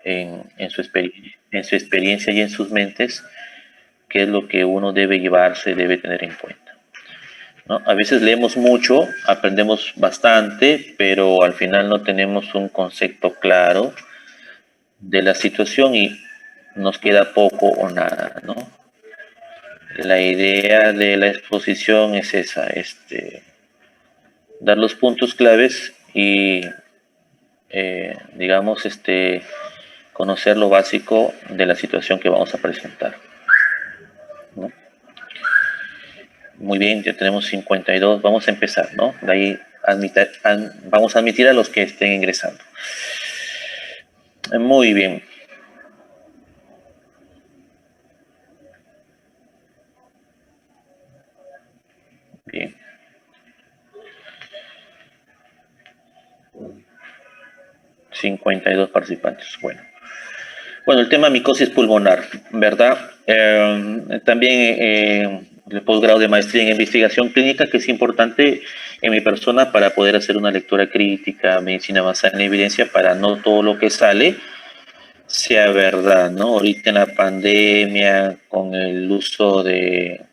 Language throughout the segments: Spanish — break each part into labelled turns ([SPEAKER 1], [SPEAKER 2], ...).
[SPEAKER 1] en su experiencia y en sus mentes qué es lo que uno debe llevarse, debe tener en cuenta, ¿no? A veces leemos mucho, aprendemos bastante, pero al final no tenemos un concepto claro de la situación y nos queda poco o nada, ¿no? La idea de la exposición es esa, dar los puntos claves y, digamos, conocer lo básico de la situación que vamos a presentar, ¿no? Muy bien, ya tenemos 52, vamos a empezar, ¿no? De ahí vamos a admitir a los que estén ingresando. Muy bien. Bien. ...52 participantes, bueno. Bueno, el tema micosis pulmonar, ¿verdad? También el posgrado de maestría en investigación clínica, que es importante en mi persona para poder hacer una lectura crítica, medicina basada en evidencia, para no todo lo que sale sea verdad, ¿no? Ahorita en la pandemia, con el uso de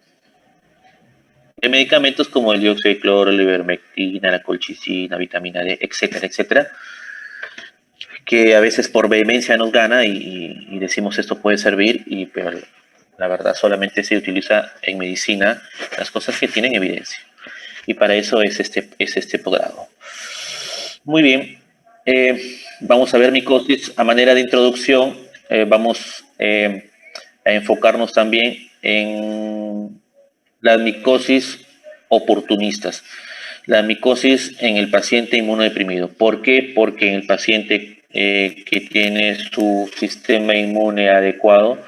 [SPEAKER 1] medicamentos como el dióxido de cloro, la ivermectina, la colchicina, vitamina D, etcétera, etcétera, que a veces por vehemencia nos gana y decimos esto puede servir, pero la verdad solamente se utiliza en medicina las cosas que tienen evidencia. Y para eso es este posgrado. Muy bien. Vamos a ver micosis a manera de introducción. Vamos a enfocarnos también en las micosis oportunistas. La micosis en el paciente inmunodeprimido. ¿Por qué? Porque en el paciente que tiene su sistema inmune adecuado,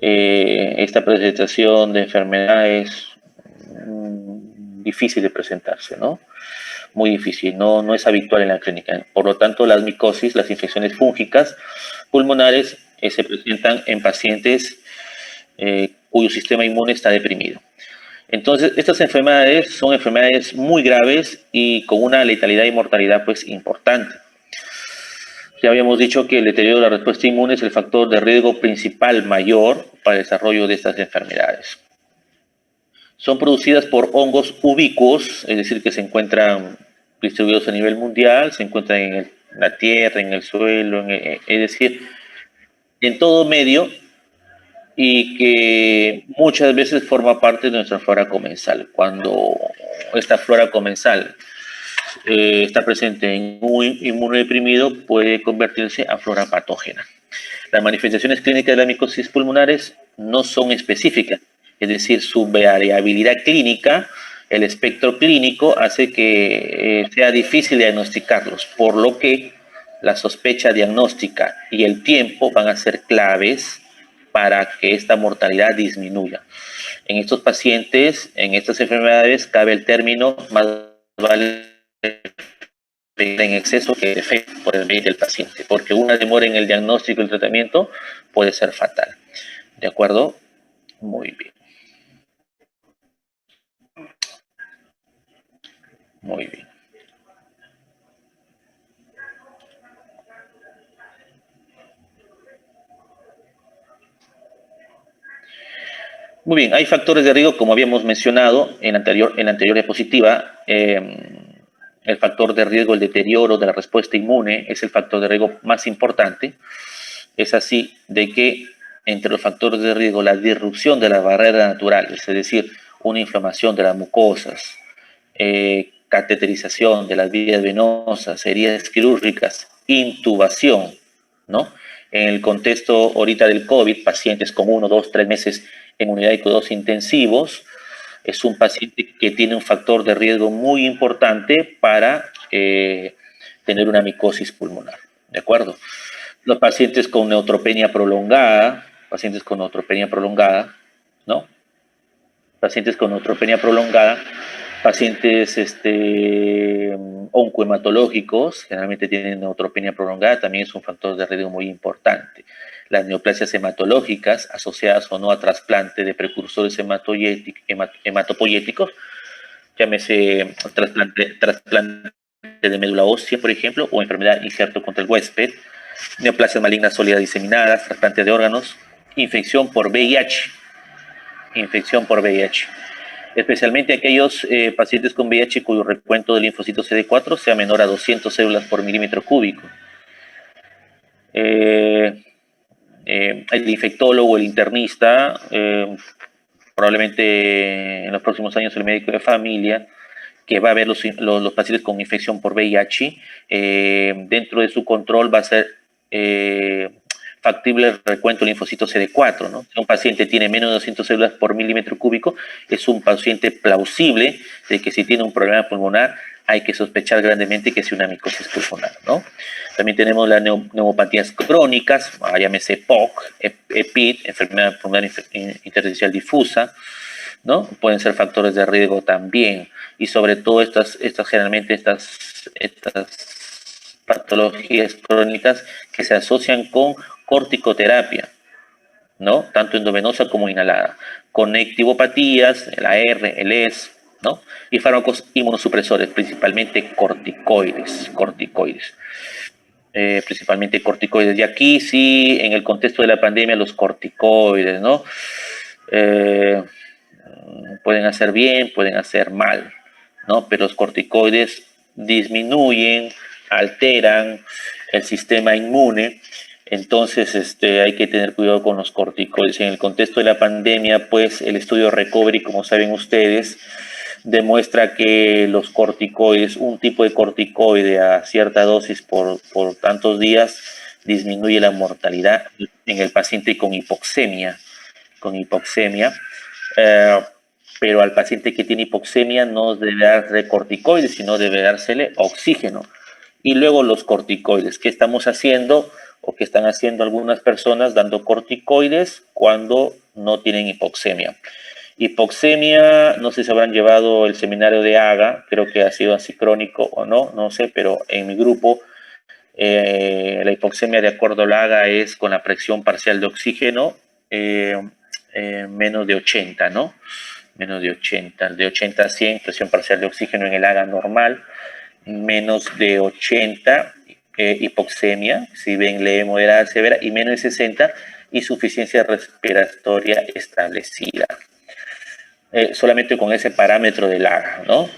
[SPEAKER 1] esta presentación de enfermedad es difícil de presentarse, ¿no? Muy difícil, no es habitual en la clínica. Por lo tanto, las micosis, las infecciones fúngicas pulmonares, se presentan en pacientes cuyo sistema inmune está deprimido. Entonces, estas enfermedades son enfermedades muy graves y con una letalidad y mortalidad pues importante. Ya habíamos dicho que el deterioro de la respuesta inmune es el factor de riesgo principal mayor para el desarrollo de estas enfermedades. Son producidas por hongos ubícuos, es decir, que se encuentran distribuidos a nivel mundial, se encuentran en la tierra, en el suelo, es decir, en todo medio, y que muchas veces forma parte de nuestra flora comensal. Cuando esta flora comensal está presente en un inmunodeprimido, puede convertirse a flora patógena. Las manifestaciones clínicas de las micosis pulmonares no son específicas, es decir, su variabilidad clínica, el espectro clínico, hace que sea difícil diagnosticarlos, por lo que la sospecha diagnóstica y el tiempo van a ser claves para que esta mortalidad disminuya. En estos pacientes, en estas enfermedades, cabe el término más vale en exceso que defecto por el bien del paciente, porque una demora en el diagnóstico y el tratamiento puede ser fatal. ¿De acuerdo? Muy bien. Muy bien. Muy bien, hay factores de riesgo, como habíamos mencionado en la anterior diapositiva. El factor de riesgo, el deterioro de la respuesta inmune, es el factor de riesgo más importante. Es así de que entre los factores de riesgo, la disrupción de las barreras naturales, es decir, una inflamación de las mucosas, cateterización de las vías venosas, heridas quirúrgicas, intubación, ¿no? En el contexto ahorita del COVID, pacientes con 1, 2, 3 meses en unidad de cuidados intensivos, es un paciente que tiene un factor de riesgo muy importante para tener una micosis pulmonar, ¿de acuerdo? Los pacientes con neutropenia prolongada, ¿no? Pacientes con neutropenia prolongada, pacientes oncohematológicos, generalmente tienen neutropenia prolongada, también es un factor de riesgo muy importante. Las neoplasias hematológicas asociadas o no a trasplante de precursores hematopoyéticos, llámese trasplante de médula ósea, por ejemplo, o enfermedad injerto contra el huésped, neoplasias malignas sólidas diseminadas, trasplantes de órganos, infección por VIH, especialmente aquellos pacientes con VIH cuyo recuento de linfocitos CD4 sea menor a 200 células por milímetro cúbico. El infectólogo, el internista, probablemente en los próximos años el médico de familia, que va a ver los pacientes con infección por VIH, dentro de su control va a ser factible el recuento de linfocitos CD4, ¿no? Si un paciente tiene menos de 200 células por milímetro cúbico, es un paciente plausible de que si tiene un problema pulmonar hay que sospechar grandemente que sea una micosis pulmonar, ¿no? También tenemos las neumopatías crónicas, llámese POC, EPID, enfermedad pulmonar intersticial difusa, ¿no? Pueden ser factores de riesgo también, y sobre todo estas patologías crónicas que se asocian con corticoterapia, ¿no? Tanto endovenosa como inhalada, con ectivopatías, el AR, el ES, ¿no? Y fármacos inmunosupresores, principalmente corticoides. Principalmente corticoides. Y aquí sí, en el contexto de la pandemia, los corticoides, ¿no? Pueden hacer bien, pueden hacer mal, ¿no? Pero los corticoides disminuyen, alteran el sistema inmune, entonces hay que tener cuidado con los corticoides. En el contexto de la pandemia, pues el estudio Recovery, como saben ustedes, demuestra que los corticoides, un tipo de corticoide a cierta dosis por tantos días, disminuye la mortalidad en el paciente con hipoxemia. Pero al paciente que tiene hipoxemia no debe darle corticoides, sino debe dársele oxígeno. Y luego los corticoides, ¿qué estamos haciendo o qué están haciendo algunas personas dando corticoides cuando no tienen hipoxemia? Hipoxemia, no sé si habrán llevado el seminario de AGA, creo que ha sido así crónico o no, no sé, pero en mi grupo la hipoxemia de acuerdo a la AGA es con la presión parcial de oxígeno menos de 80, ¿no? Menos de 80, de 80 a 100, presión parcial de oxígeno en el AGA normal, menos de 80, hipoxemia, si ven leve, moderada, severa, y menos de 60, insuficiencia respiratoria establecida. Solamente con ese parámetro del AGA, ¿no?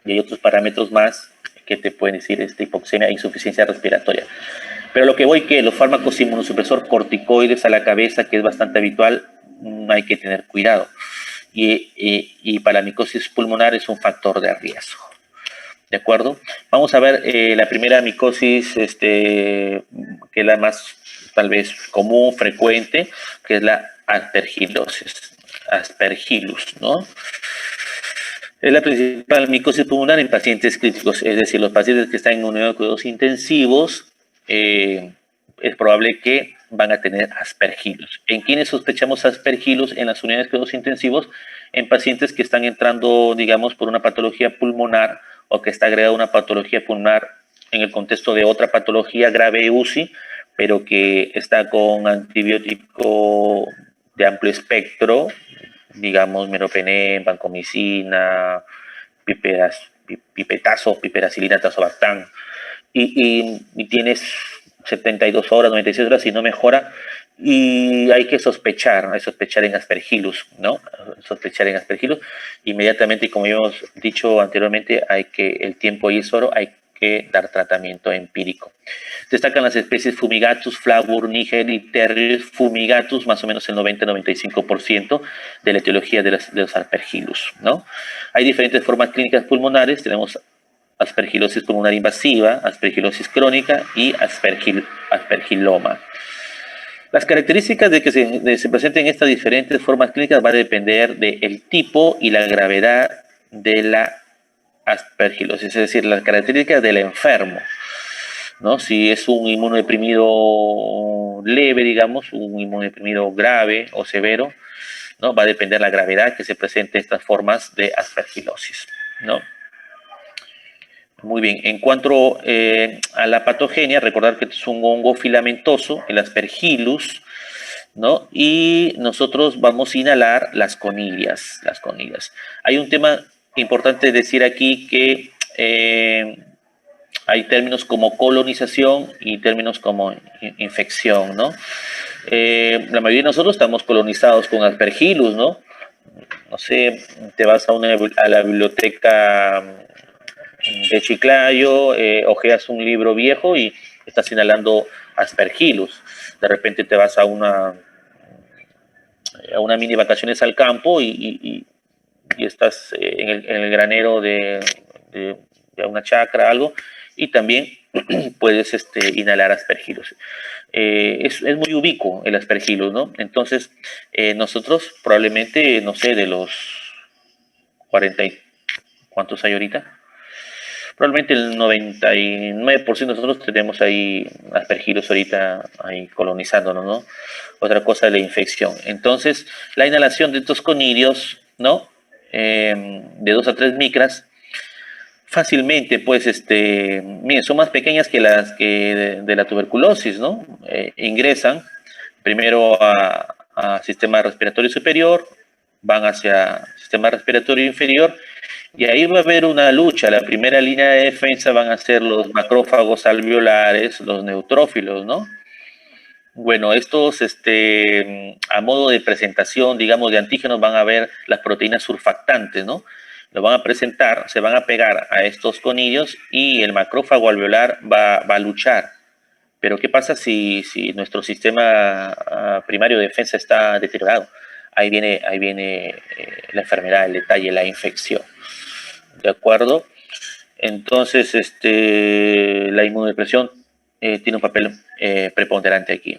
[SPEAKER 1] Y hay otros parámetros más que te pueden decir hipoxemia e insuficiencia respiratoria. Pero lo que voy que los fármacos inmunosupresor corticoides a la cabeza, que es bastante habitual, hay que tener cuidado. Y para la micosis pulmonar es un factor de riesgo. ¿De acuerdo? Vamos a ver la primera micosis, que es la más tal vez común, frecuente, que es la aspergilosis, aspergillus, ¿no? Es la principal micosis pulmonar en pacientes críticos, es decir, los pacientes que están en unidad de cuidados intensivos, es probable que van a tener aspergillus. ¿En quiénes sospechamos aspergillus en las unidades de cuidados intensivos? En pacientes que están entrando, digamos, por una patología pulmonar o que está agregada una patología pulmonar en el contexto de otra patología grave UCI, pero que está con antibiótico de amplio espectro, digamos, meropenem, vancomicina, pipetazo, piperacilina, tazobactam, y tienes 72 horas, 96 horas y no mejora, y hay que sospechar en aspergillus, ¿no? Sospechar en aspergillus. Inmediatamente, como ya hemos dicho anteriormente, el tiempo ahí es oro, hay que dar tratamiento empírico. Destacan las especies Fumigatus, Flavur, Níger y Terrius. Fumigatus, más o menos el 90-95% de la etiología de los aspergillus, ¿no? Hay diferentes formas clínicas pulmonares, tenemos aspergilosis pulmonar invasiva, aspergilosis crónica y aspergiloma. Las características de que se presenten estas diferentes formas clínicas va a depender del tipo y la gravedad de la aspergilosis, es decir, las características del enfermo, ¿no? Si es un inmunodeprimido leve, digamos, un inmunodeprimido grave o severo, ¿no? Va a depender la gravedad que se presente estas formas de aspergilosis, ¿no? Muy bien, en cuanto a la patogenia, recordar que es un hongo filamentoso, el aspergillus, ¿no? Y nosotros vamos a inhalar las conillas. Hay un tema importante decir aquí que hay términos como colonización y términos como infección, ¿no? La mayoría de nosotros estamos colonizados con Aspergillus, ¿no? No sé, te vas a la biblioteca de Chiclayo, ojeas un libro viejo y estás inhalando Aspergillus. De repente te vas a una mini vacaciones al campo y estás en el granero de una chacra, algo, y también puedes inhalar Aspergillus. Es muy ubicuo el Aspergillus, ¿no? Entonces, nosotros probablemente, no sé, de los 40 ¿cuántos hay ahorita? Probablemente el 99% de nosotros tenemos ahí Aspergillus ahorita ahí colonizándonos, ¿no? Otra cosa es la infección. Entonces, la inhalación de estos conidios, ¿no? De 2 a 3 micras, fácilmente, pues, miren, son más pequeñas que las que de la tuberculosis, ¿no? Ingresan primero a sistema respiratorio superior, van hacia sistema respiratorio inferior, y ahí va a haber una lucha. La primera línea de defensa van a ser los macrófagos alveolares, los neutrófilos, ¿no? Bueno, estos, a modo de presentación, digamos, de antígenos, van a ver las proteínas surfactantes, ¿no? Lo van a presentar, se van a pegar a estos conidios y el macrófago alveolar va a luchar. Pero ¿qué pasa si nuestro sistema primario de defensa está deteriorado? Ahí viene la enfermedad, el detalle, la infección. ¿De acuerdo? Entonces, la inmunodepresión tiene un papel preponderante aquí.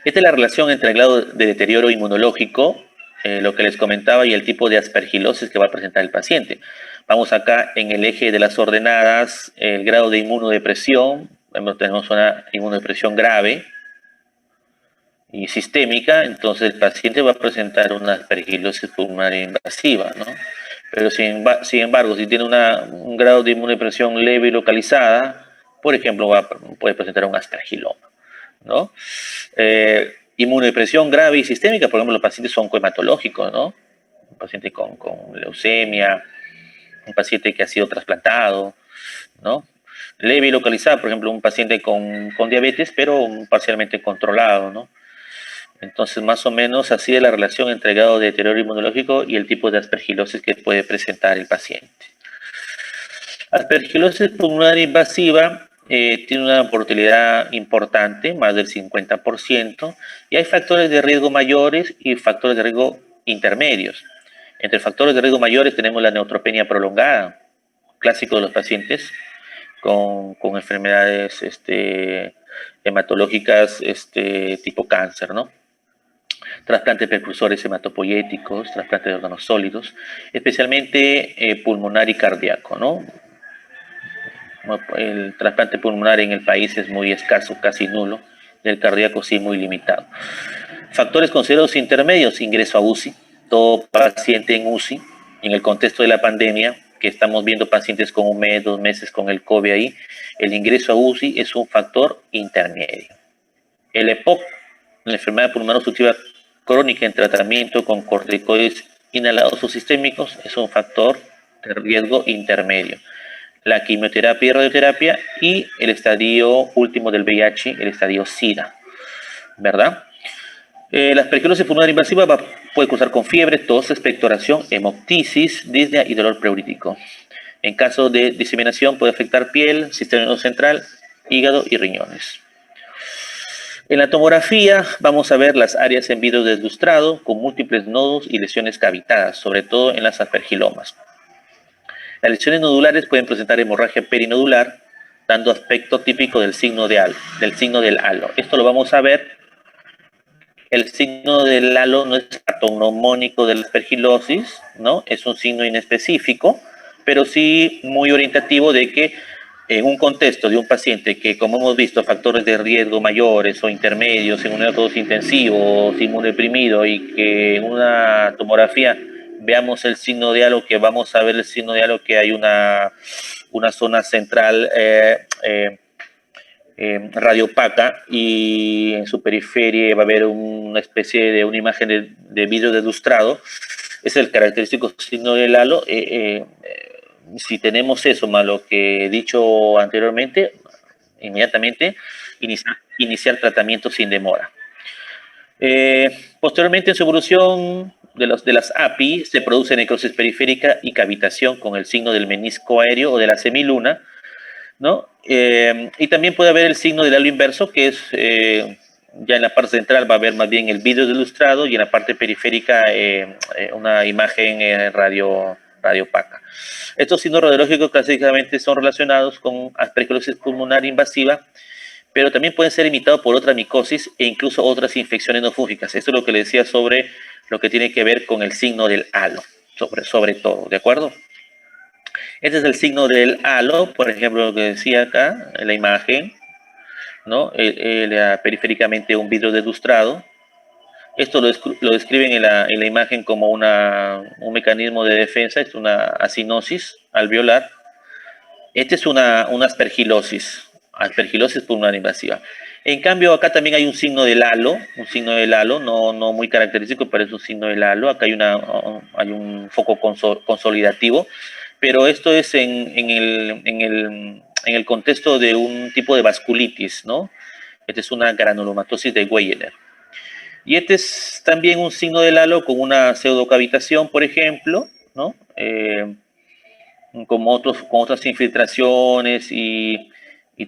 [SPEAKER 1] Esta es la relación entre el grado de deterioro inmunológico, lo que les comentaba, y el tipo de aspergilosis que va a presentar el paciente. Vamos acá en el eje de las ordenadas, el grado de inmunodepresión. Tenemos una inmunodepresión grave y sistémica, entonces el paciente va a presentar una aspergilosis pulmonar invasiva, ¿no? Pero sin embargo, si tiene un grado de inmunodepresión leve y localizada, por ejemplo, puede presentar un aspergiloma, ¿no? Inmunodepresión grave y sistémica, por ejemplo, los pacientes oncohematológicos, ¿no? Un paciente con leucemia, un paciente que ha sido trasplantado, ¿no? Leve y localizada, por ejemplo, un paciente con diabetes, pero parcialmente controlado, ¿no? Entonces, más o menos así es la relación entre el grado de deterioro inmunológico y el tipo de aspergilosis que puede presentar el paciente. Aspergilosis pulmonar invasiva tiene una mortalidad importante, más del 50%, y hay factores de riesgo mayores y factores de riesgo intermedios. Entre factores de riesgo mayores tenemos la neutropenia prolongada, clásico de los pacientes con enfermedades hematológicas tipo cáncer, ¿no? Trasplantes precursores hematopoyéticos, trasplantes de órganos sólidos, especialmente pulmonar y cardíaco, ¿no? El trasplante pulmonar en el país es muy escaso, casi nulo, del cardíaco sí muy limitado. Factores considerados intermedios, ingreso a UCI, todo paciente en UCI, en el contexto de la pandemia, que estamos viendo pacientes con 1 mes, 2 meses con el COVID ahí, el ingreso a UCI es un factor intermedio. El EPOC, la enfermedad pulmonar obstructiva crónica en tratamiento con corticoides inhalados o sistémicos, es un factor de riesgo intermedio. La quimioterapia y radioterapia y el estadio último del VIH, el estadio SIDA, ¿verdad? La aspergilosis pulmonar invasiva puede cursar con fiebre, tos, expectoración, hemoptisis, disnea y dolor pleurítico. En caso de diseminación puede afectar piel, sistema nervioso central, hígado y riñones. En la tomografía vamos a ver las áreas en vidrio deslustrado con múltiples nodos y lesiones cavitadas, sobre todo en las aspergilomas. Las lesiones nodulares pueden presentar hemorragia perinodular, dando aspecto típico del signo del halo. Esto lo vamos a ver. El signo del halo no es patognomónico de la aspergilosis, ¿no? Es un signo inespecífico, pero sí muy orientativo de que en un contexto de un paciente que, como hemos visto, factores de riesgo mayores o intermedios, inmunológicos intensivos, inmunodeprimido, y que en una tomografía veamos el signo de halo, que vamos a ver el signo de halo, que hay una zona central radiopaca, y en su periferia va a haber una especie de una imagen de vidrio deslustrado. Es el característico signo del halo. si tenemos eso más lo que he dicho anteriormente, inmediatamente iniciar tratamiento sin demora. Posteriormente, en su evolución de las API, se produce necrosis periférica y cavitación con el signo del menisco aéreo o de la semiluna, ¿no? Y también puede haber el signo del halo inverso, que es, ya en la parte central va a haber más bien el vidrio ilustrado y en la parte periférica una imagen radio opaca. Estos signos radiológicos clásicamente son relacionados con aspergilosis pulmonar invasiva, pero también pueden ser imitados por otra micosis e incluso otras infecciones no fúngicas. Esto es lo que le decía sobre lo que tiene que ver con el signo del halo, sobre todo, ¿de acuerdo? Este es el signo del halo, por ejemplo, lo que decía acá en la imagen, ¿no? Periféricamente un vidrio delustrado. Esto lo describen en la imagen como un mecanismo de defensa, es una acinosis alveolar. Este es una aspergilosis pulmonar invasiva. En cambio, acá también hay un signo del halo, no muy característico, pero es un signo del halo. Acá hay un foco consolidativo, pero esto es en el contexto de un tipo de vasculitis, ¿no? Esta es una granulomatosis de Wegener. Y este es también un signo del halo con una pseudocavitación, por ejemplo, ¿no? Con otras infiltraciones y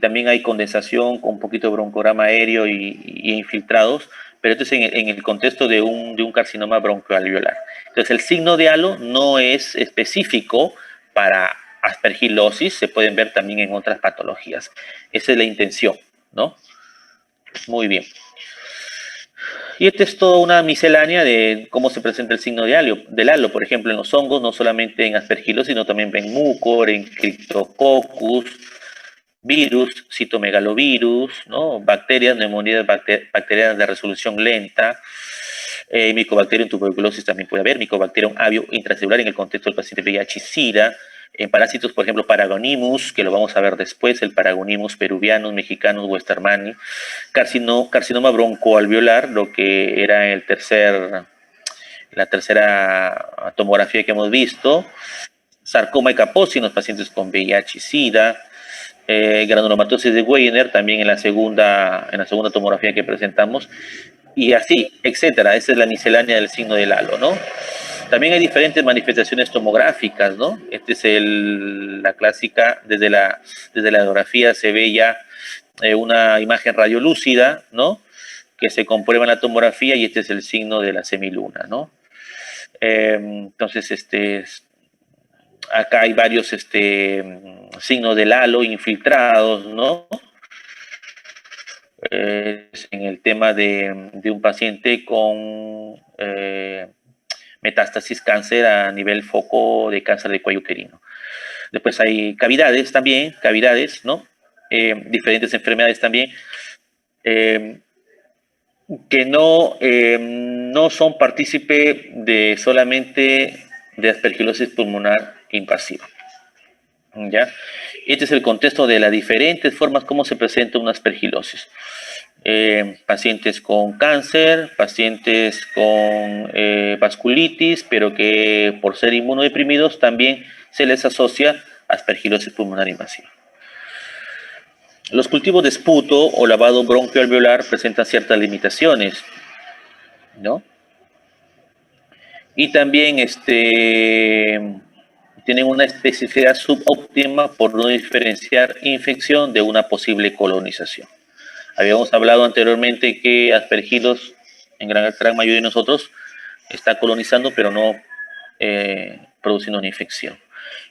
[SPEAKER 1] también hay condensación con un poquito de broncograma aéreo y infiltrados, pero esto es en el contexto de un carcinoma broncoalveolar. Entonces el signo de halo no es específico para aspergilosis, se pueden ver también en otras patologías. Esa es la intención, ¿no? Muy bien. Y esta es toda una miscelánea de cómo se presenta el signo del halo, por ejemplo, en los hongos, no solamente en aspergilosis, sino también en mucor, en Cryptococcus, virus, citomegalovirus, ¿no? Bacterias, neumonías bacterianas de resolución lenta, Mycobacterium tuberculosis también puede haber, Mycobacterium avio intracelular en el contexto del paciente VIH-Sida, en parásitos, por ejemplo, Paragonimus, que lo vamos a ver después, el Paragonimus peruvianus, mexicanus, westermani, carcinoma broncoalveolar, lo que era la tercera tomografía que hemos visto, sarcoma y Kaposi en los pacientes con VIH y SIDA, granulomatosis de Wegener también en la segunda tomografía que presentamos, y así, etcétera. Esa es la miscelánea del signo del halo, ¿no? También hay diferentes manifestaciones tomográficas, ¿no? Esta es la clásica, desde la radiografía se ve ya una imagen radiolúcida, ¿no? Que se comprueba en la tomografía y este es el signo de la semiluna, ¿no? Entonces, acá hay varios signos del halo infiltrados, ¿no? En el tema de un paciente con metástasis cáncer a nivel foco de cáncer de cuello uterino. Después hay cavidades también, ¿no? Diferentes enfermedades también, que no son partícipe de solamente de aspergilosis pulmonar invasiva. ¿Ya? Este es el contexto de las diferentes formas como se presenta una aspergilosis. Pacientes con cáncer, pacientes con vasculitis, pero que por ser inmunodeprimidos también se les asocia aspergilosis pulmonar invasiva. Los cultivos de esputo o lavado bronquioalveolar presentan ciertas limitaciones, ¿no? Y también tienen una especificidad subóptima por no diferenciar infección de una posible colonización. Habíamos hablado anteriormente que aspergilos, en gran mayoría de nosotros, está colonizando, pero no produciendo una infección.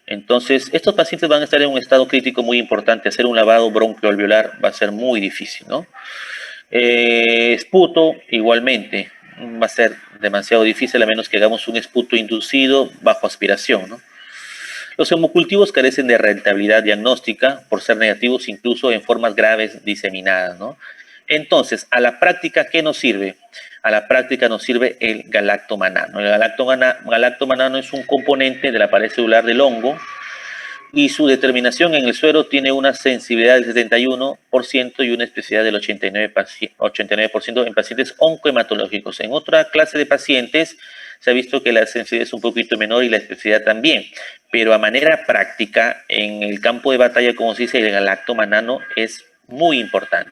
[SPEAKER 1] Entonces, estos pacientes van a estar en un estado crítico muy importante. Hacer un lavado bronquioalveolar va a ser muy difícil, ¿no? Esputo, igualmente, va a ser demasiado difícil a menos que hagamos un esputo inducido bajo aspiración, ¿no? Los hemocultivos carecen de rentabilidad diagnóstica por ser negativos incluso en formas graves diseminadas, ¿no? Entonces, a la práctica, ¿qué nos sirve? A la práctica nos sirve el galactomanano. El galactomanano es un componente de la pared celular del hongo y su determinación en el suero tiene una sensibilidad del 71% y una especificidad del 89% en pacientes oncohematológicos. En otra clase de pacientes se ha visto que la sensibilidad es un poquito menor y la especificidad también, pero a manera práctica, en el campo de batalla, como se dice, el galactomanano es muy importante.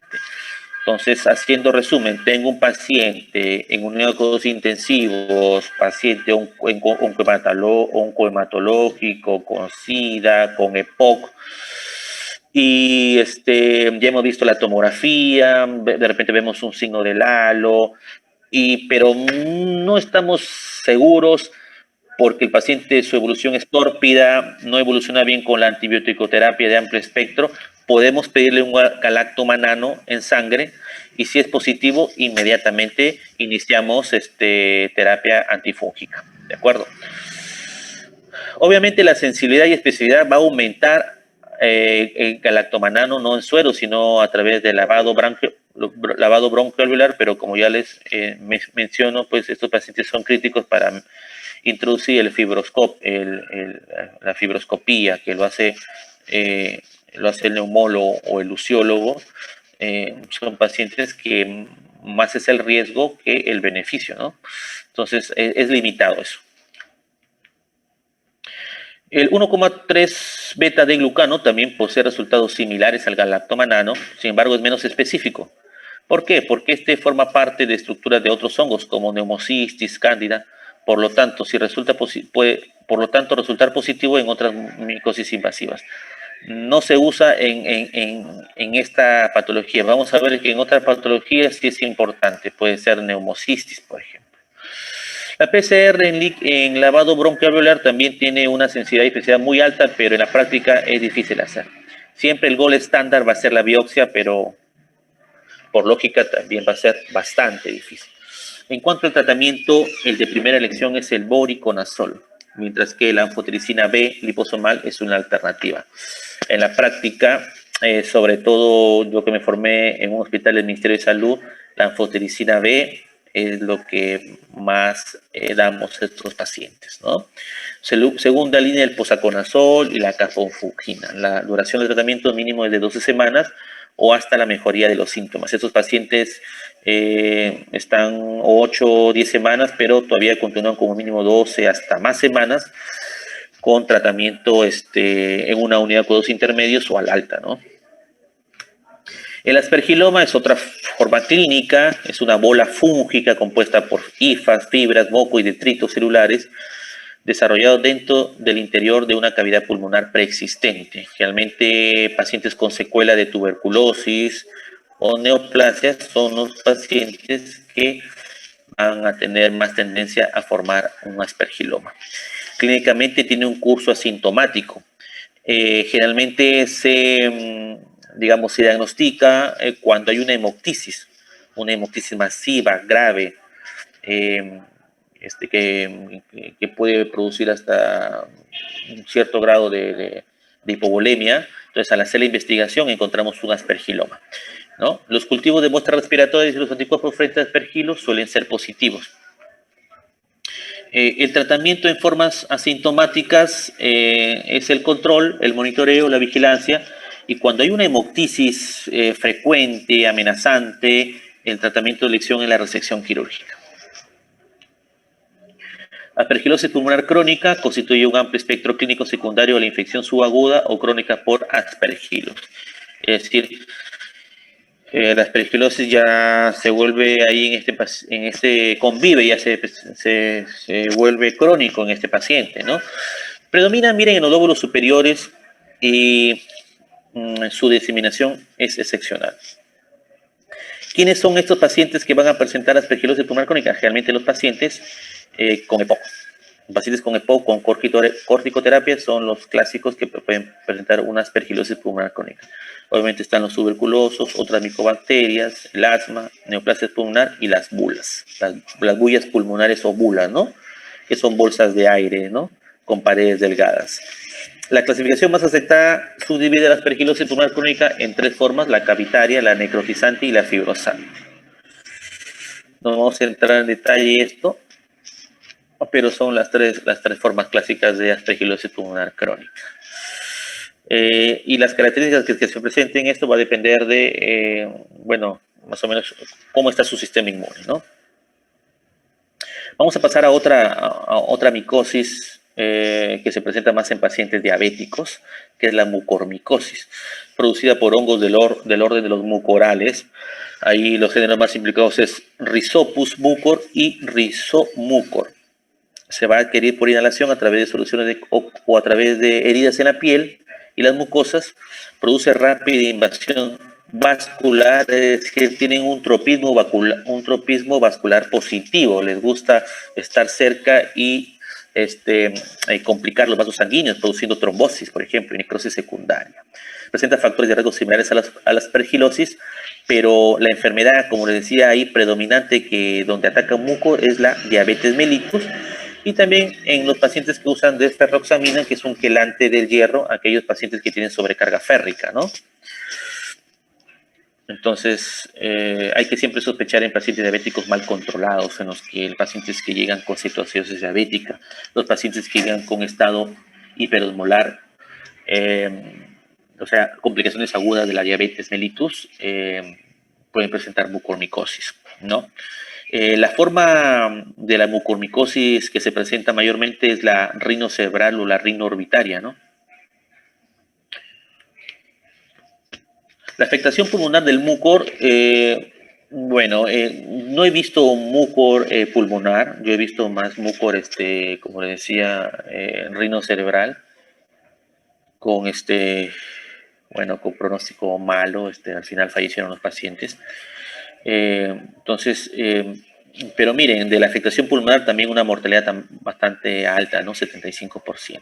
[SPEAKER 1] Entonces, haciendo resumen, tengo un paciente en unidad de cuidados intensivos, paciente oncohematológico, con SIDA, con EPOC, y ya hemos visto la tomografía, de repente vemos un signo del halo, pero no estamos seguros porque el paciente, su evolución es tórpida, no evoluciona bien con la antibiótico-terapia de amplio espectro, podemos pedirle un galactomanano en sangre y si es positivo, inmediatamente iniciamos terapia antifúngica, ¿de acuerdo? Obviamente la sensibilidad y especificidad va a aumentar el galactomanano no en suero, sino a través del lavado broncoalveolar, pero como ya les menciono, pues estos pacientes son críticos para introducir la fibroscopía, que lo hace el neumólogo o el luciólogo. Son pacientes que más es el riesgo que el beneficio, ¿no? Entonces, es limitado eso. El 1,3 beta de glucano también posee resultados similares al galactomanano, sin embargo es menos específico. ¿Por qué? Porque forma parte de estructuras de otros hongos como neumocistis, cándida. Por lo tanto, puede resultar positivo en otras micosis invasivas. No se usa en esta patología. Vamos a ver que en otras patologías sí es importante. Puede ser neumocistis, por ejemplo. La PCR en lavado broncoalveolar también tiene una sensibilidad y especificidad muy alta, pero en la práctica es difícil hacer. Siempre el gold estándar va a ser la biopsia, pero por lógica también va a ser bastante difícil. En cuanto al tratamiento, el de primera elección es el voriconazol, mientras que la anfotericina B liposomal es una alternativa. En la práctica, sobre todo yo que me formé en un hospital del Ministerio de Salud, la anfotericina B es lo que más damos a estos pacientes, ¿no? Segunda línea, el posaconazol y la cafonfugina. La duración del tratamiento mínimo es de 12 semanas o hasta la mejoría de los síntomas. Estos pacientes están 8 o 10 semanas, pero todavía continúan como mínimo 12 hasta más semanas con tratamiento en una unidad de cuidados intermedios o al alta, ¿no? El aspergiloma es otra forma clínica, es una bola fúngica compuesta por hifas, fibras, moco y detritos celulares desarrollado dentro del interior de una cavidad pulmonar preexistente. Generalmente pacientes con secuela de tuberculosis o neoplasias son los pacientes que van a tener más tendencia a formar un aspergiloma. Clínicamente tiene un curso asintomático. Generalmente se diagnostica cuando hay una hemoptisis masiva, grave, que puede producir hasta un cierto grado de hipovolemia. Entonces, al hacer la investigación encontramos un aspergiloma, ¿no? Los cultivos de muestras respiratorias y los anticuerpos frente a aspergilos suelen ser positivos. El tratamiento en formas asintomáticas es el control, el monitoreo, la vigilancia, y cuando hay una hemoptisis frecuente, amenazante, el tratamiento de elección es la resección quirúrgica. La aspergilosis pulmonar crónica constituye un amplio espectro clínico secundario de la infección subaguda o crónica por aspergilos. Es decir, la aspergilosis ya se vuelve ahí convive, ya se vuelve crónico en este paciente, ¿no? Predomina, miren, en los lóbulos superiores y su diseminación es excepcional. ¿Quiénes son estos pacientes que van a presentar aspergilosis pulmonar crónica? Realmente los pacientes con EPOC. Pacientes con EPOC, con corticoterapia, son los clásicos que pueden presentar una aspergilosis pulmonar crónica. Obviamente están los tuberculosos, otras micobacterias, el asma, neoplasia pulmonar y las bulas. Las bullas pulmonares o bulas, ¿no? Que son bolsas de aire, ¿no? Con paredes delgadas. La clasificación más aceptada subdivide la aspergilosis pulmonar crónica en 3 formas: la cavitaria, la necrotizante y la fibrosante. No vamos a entrar en detalle esto, pero son las tres formas clásicas de aspergilosis pulmonar crónica. Y las características que se presenten, esto va a depender de, bueno, más o menos cómo está su sistema inmune, ¿no? Vamos a pasar a otra micosis que se presenta más en pacientes diabéticos, que es la mucormicosis, producida por hongos del orden de los mucorales. Ahí los géneros más implicados es Rhizopus mucor y Rhizomucor. Se va a adquirir por inhalación a través de soluciones o a través de heridas en la piel y las mucosas. Produce rápida invasión vascular, es decir, tienen un tropismo vascular positivo. Les gusta estar cerca y complicar los vasos sanguíneos, produciendo trombosis, por ejemplo, y necrosis secundaria. Presenta factores de riesgo similares a la aspergilosis, pero la enfermedad, como les decía ahí, predominante que donde ataca un muco es la diabetes mellitus. Y también en los pacientes que usan desferroxamina, que es un quelante del hierro, aquellos pacientes que tienen sobrecarga férrica, ¿no? Entonces, hay que siempre sospechar en pacientes diabéticos mal controlados, en los que pacientes que llegan con cetoacidosis diabética, los pacientes que llegan con estado hiperosmolar, o sea, complicaciones agudas de la diabetes mellitus, pueden presentar mucormicosis, ¿no? La forma de la mucormicosis que se presenta mayormente es la rinocerebral o la rinoorbitaria, ¿no? La afectación pulmonar del mucor, bueno, no he visto un mucor pulmonar, yo he visto más mucor, como le decía, rinocerebral, con bueno, con pronóstico malo, al final fallecieron los pacientes. Entonces, pero miren, de la afectación pulmonar también una mortalidad bastante alta, ¿no? 75%.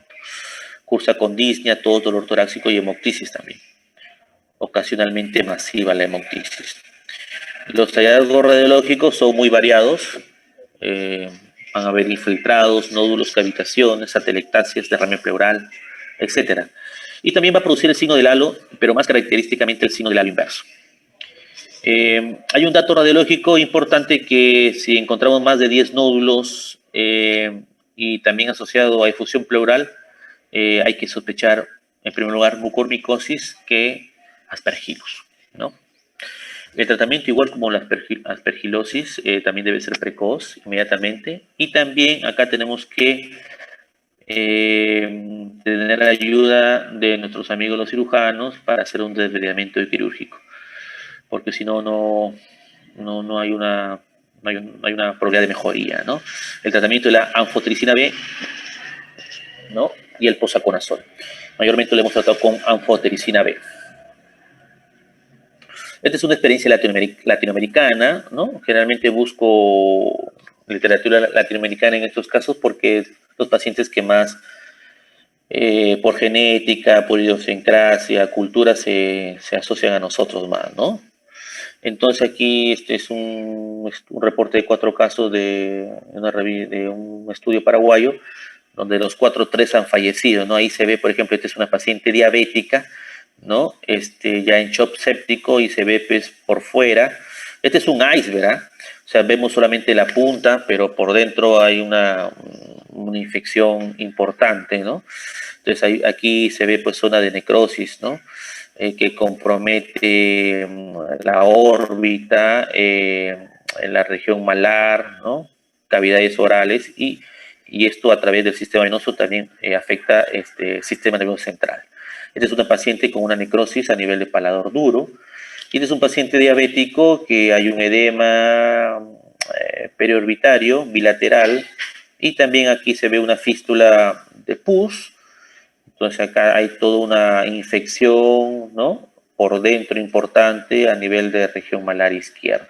[SPEAKER 1] Cursa con disnea, todo dolor torácico y hemoptisis también. Ocasionalmente masiva la hemoptisis. Los hallazgos radiológicos son muy variados. Van a haber infiltrados, nódulos, cavitaciones, atelectasias, derrame pleural, etc. Y también va a producir el signo del halo, pero más característicamente el signo del halo inverso. Hay un dato radiológico importante que si encontramos más de 10 nódulos y también asociado a efusión pleural, hay que sospechar en primer lugar mucormicosis que aspergillus, ¿no? El tratamiento, igual como la aspergilosis, también debe ser precoz inmediatamente. Y también acá tenemos que tener la ayuda de nuestros amigos los cirujanos para hacer un desbridamiento quirúrgico, porque si no, no hay una probabilidad de mejoría, ¿no? El tratamiento de la anfotericina B, ¿no? Y el posaconazol. Mayormente lo hemos tratado con anfotericina B. Esta es una experiencia latinoamericana, ¿no? Generalmente busco literatura latinoamericana en estos casos porque los pacientes que más, por genética, por idiosincrasia, cultura, se asocian a nosotros más, ¿no? Entonces aquí este es un reporte de 4 casos de un estudio paraguayo, donde los 3 han fallecido, ¿no? Ahí se ve, por ejemplo, esta es una paciente diabética, ¿no? Ya en shock séptico y se ve pues por fuera. Este es un iceberg, ¿verdad? O sea, vemos solamente la punta, pero por dentro hay una infección importante, ¿no? Entonces aquí se ve pues zona de necrosis, ¿no? Que compromete la órbita, en la región malar, ¿no? Cavidades orales y esto a través del sistema venoso también afecta el sistema nervioso central. Este es una paciente con una necrosis a nivel de paladar duro. Y este es un paciente diabético que hay un edema periorbitario bilateral y también aquí se ve una fístula de pus. Entonces acá hay toda una infección, ¿no? Por dentro importante a nivel de región malar izquierda.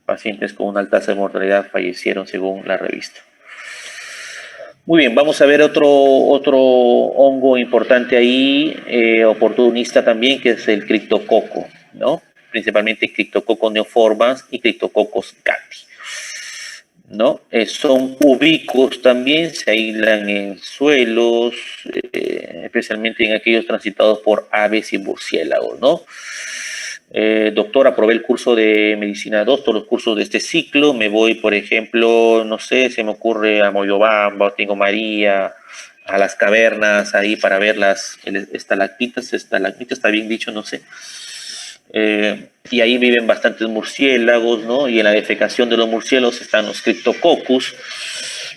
[SPEAKER 1] Pacientes con una alta tasa de mortalidad fallecieron según la revista. Muy bien, vamos a ver otro hongo importante ahí, oportunista también, que es el criptococo, ¿no? Principalmente Cryptococcus neoformans y Cryptococcus gattii, ¿no? Son ubicuos también, se aíslan en suelos, especialmente en aquellos transitados por aves y murciélagos, ¿no? Doctor, aprobé el curso de Medicina 2, todos los cursos de este ciclo. Me voy, por ejemplo, no sé, se me ocurre a Moyobamba, Tingo María, a las cavernas ahí para ver las estalactitas, está bien dicho, no sé. Y ahí viven bastantes murciélagos, ¿no? Y en la defecación de los murciélagos están los Cryptococcus,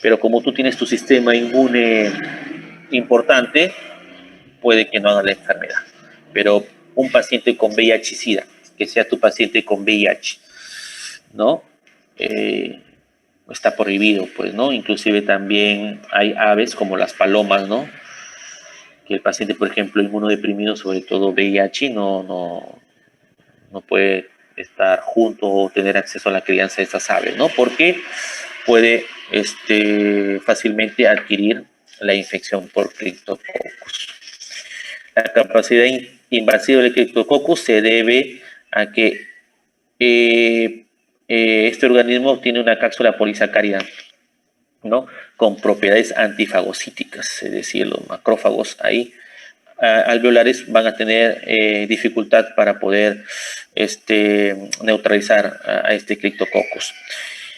[SPEAKER 1] pero como tú tienes tu sistema inmune importante, puede que no haga la enfermedad. Pero un paciente con VIH-Sida, que sea tu paciente con VIH, ¿no? Está prohibido, pues, ¿no? Inclusive también hay aves como las palomas, ¿no? Que el paciente, por ejemplo, inmunodeprimido, sobre todo VIH, no puede estar junto o tener acceso a la crianza de estas aves, ¿no? Porque puede fácilmente adquirir la infección por Cryptococcus. La capacidad invasiva del Cryptococcus se debe a que este organismo tiene una cápsula polisacárida, ¿no? Con propiedades antifagocíticas, es decir, los macrófagos ahí alveolares van a tener dificultad para poder neutralizar a este Cryptococcus.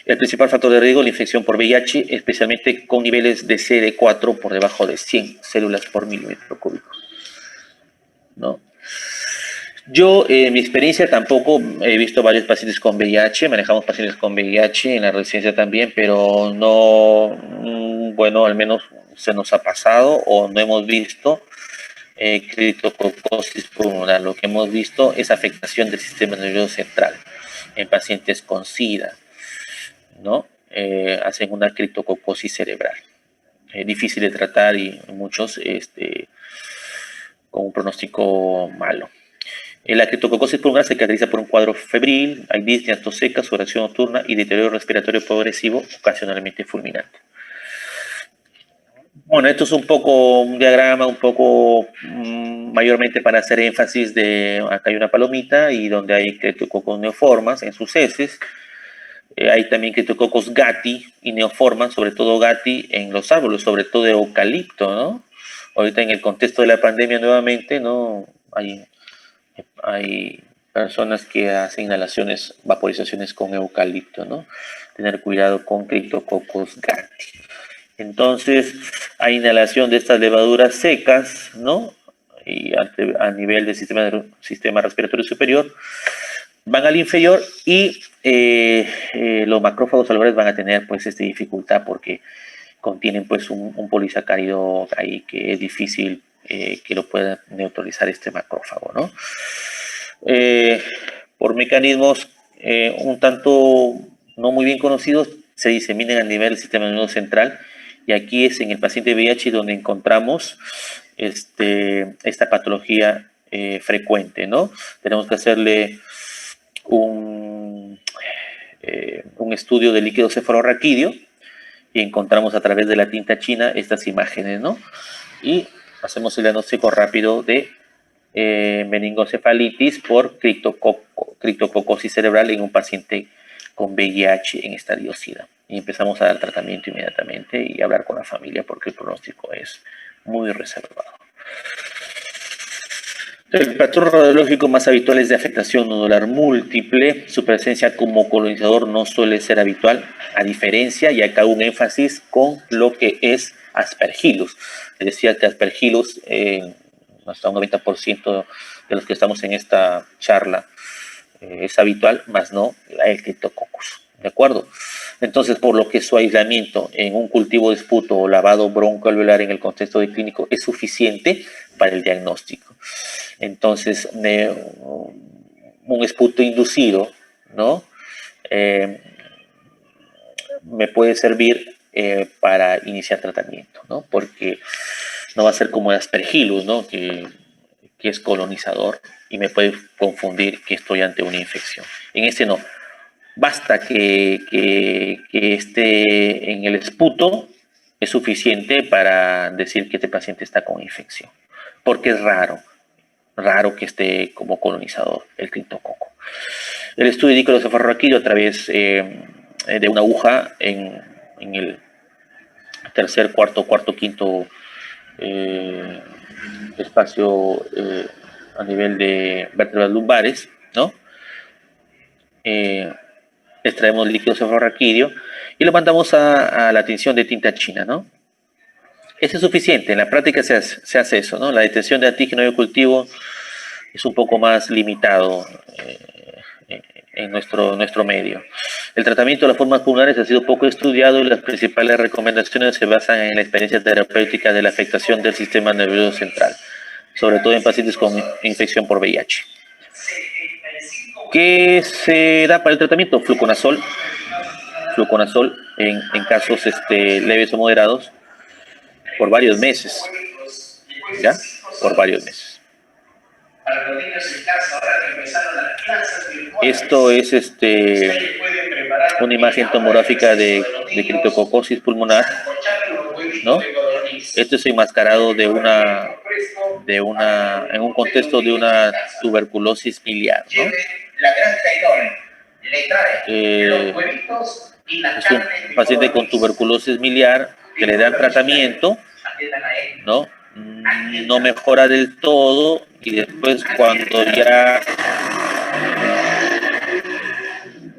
[SPEAKER 1] El principal factor de riesgo es la infección por VIH, especialmente con niveles de CD4 por debajo de 100 células por milímetro cúbico, ¿no? Yo, en mi experiencia, tampoco he visto varios pacientes con VIH, manejamos pacientes con VIH en la residencia también, pero no, bueno, al menos se nos ha pasado o no hemos visto criptococosis pulmonar. Lo que hemos visto es afectación del sistema nervioso central en pacientes con SIDA, ¿no? Hacen una criptococosis cerebral. Difícil de tratar y muchos con un pronóstico malo. La criptococosis pulmonar se caracteriza por un cuadro febril, hay disnea, tos seca, sudoración nocturna y deterioro respiratorio progresivo, ocasionalmente fulminante. Bueno, esto es un poco un diagrama, un poco mayormente para hacer énfasis de, acá hay una palomita y donde hay criptococos neoformas en sus heces. Hay también criptococos gatti y neoformas, sobre todo gatti en los árboles, sobre todo de eucalipto, ¿no? Ahorita en el contexto de la pandemia nuevamente, ¿no? Hay personas que hacen inhalaciones, vaporizaciones con eucalipto, ¿no? Tener cuidado con criptococos gatti. Entonces, hay inhalación de estas levaduras secas, ¿no? Y a nivel del sistema respiratorio superior, van al inferior y los macrófagos alveolares van a tener pues dificultad porque contienen pues un polisacárido ahí que es difícil que lo pueda neutralizar este macrófago, ¿no? Por mecanismos un tanto no muy bien conocidos, se diseminan a nivel del sistema nervioso central, y aquí es en el paciente VIH donde encontramos esta patología frecuente, ¿no? Tenemos que hacerle un estudio de líquido cefalorraquídeo y encontramos a través de la tinta china estas imágenes, ¿no? Y hacemos el diagnóstico rápido de meningocefalitis por criptococosis cerebral en un paciente con VIH en estadio SIDA. Y empezamos a dar tratamiento inmediatamente y hablar con la familia porque el pronóstico es muy reservado. El patrón radiológico más habitual es de afectación nodular múltiple. Su presencia como colonizador no suele ser habitual, a diferencia, y acá un énfasis con lo que es Aspergillus. Les decía que Aspergillus, hasta un 90% de los que estamos en esta charla es habitual, más no el Cryptococcus. ¿De acuerdo? Entonces, por lo que su aislamiento en un cultivo de esputo o lavado broncoalveolar en el contexto de clínico es suficiente para el diagnóstico. Entonces, un esputo inducido, ¿no? Me puede servir para iniciar tratamiento, ¿no? Porque no va a ser como el Aspergillus, ¿no? Que es colonizador y me puede confundir que estoy ante una infección. En este no. Basta que esté en el esputo, es suficiente para decir que este paciente está con infección, porque es raro que esté como colonizador el criptococo. El estudio de líquido cefalorraquídeo a través de una aguja en el tercer, cuarto, quinto espacio a nivel de vértebras lumbares, ¿no? Extraemos líquido cefalorraquídeo y lo mandamos a la tinción de tinta china, ¿no? Eso es suficiente, en la práctica se hace eso, ¿no? La detección de antígeno de cultivo es un poco más limitado en nuestro medio. El tratamiento de las formas pulmonares ha sido poco estudiado y las principales recomendaciones se basan en la experiencia terapéutica de la afectación del sistema nervioso central, sobre todo en pacientes con infección por VIH. ¿Qué se da para el tratamiento? Fluconazol en casos leves o moderados por varios meses, ¿ya? Por varios meses. Esto es una imagen tomográfica de criptococosis pulmonar, ¿no? Esto es enmascarado en un contexto de una tuberculosis miliar, ¿no? Es un paciente con tuberculosis miliar que le dan tratamiento, ¿no? No mejora del todo y después cuando ya,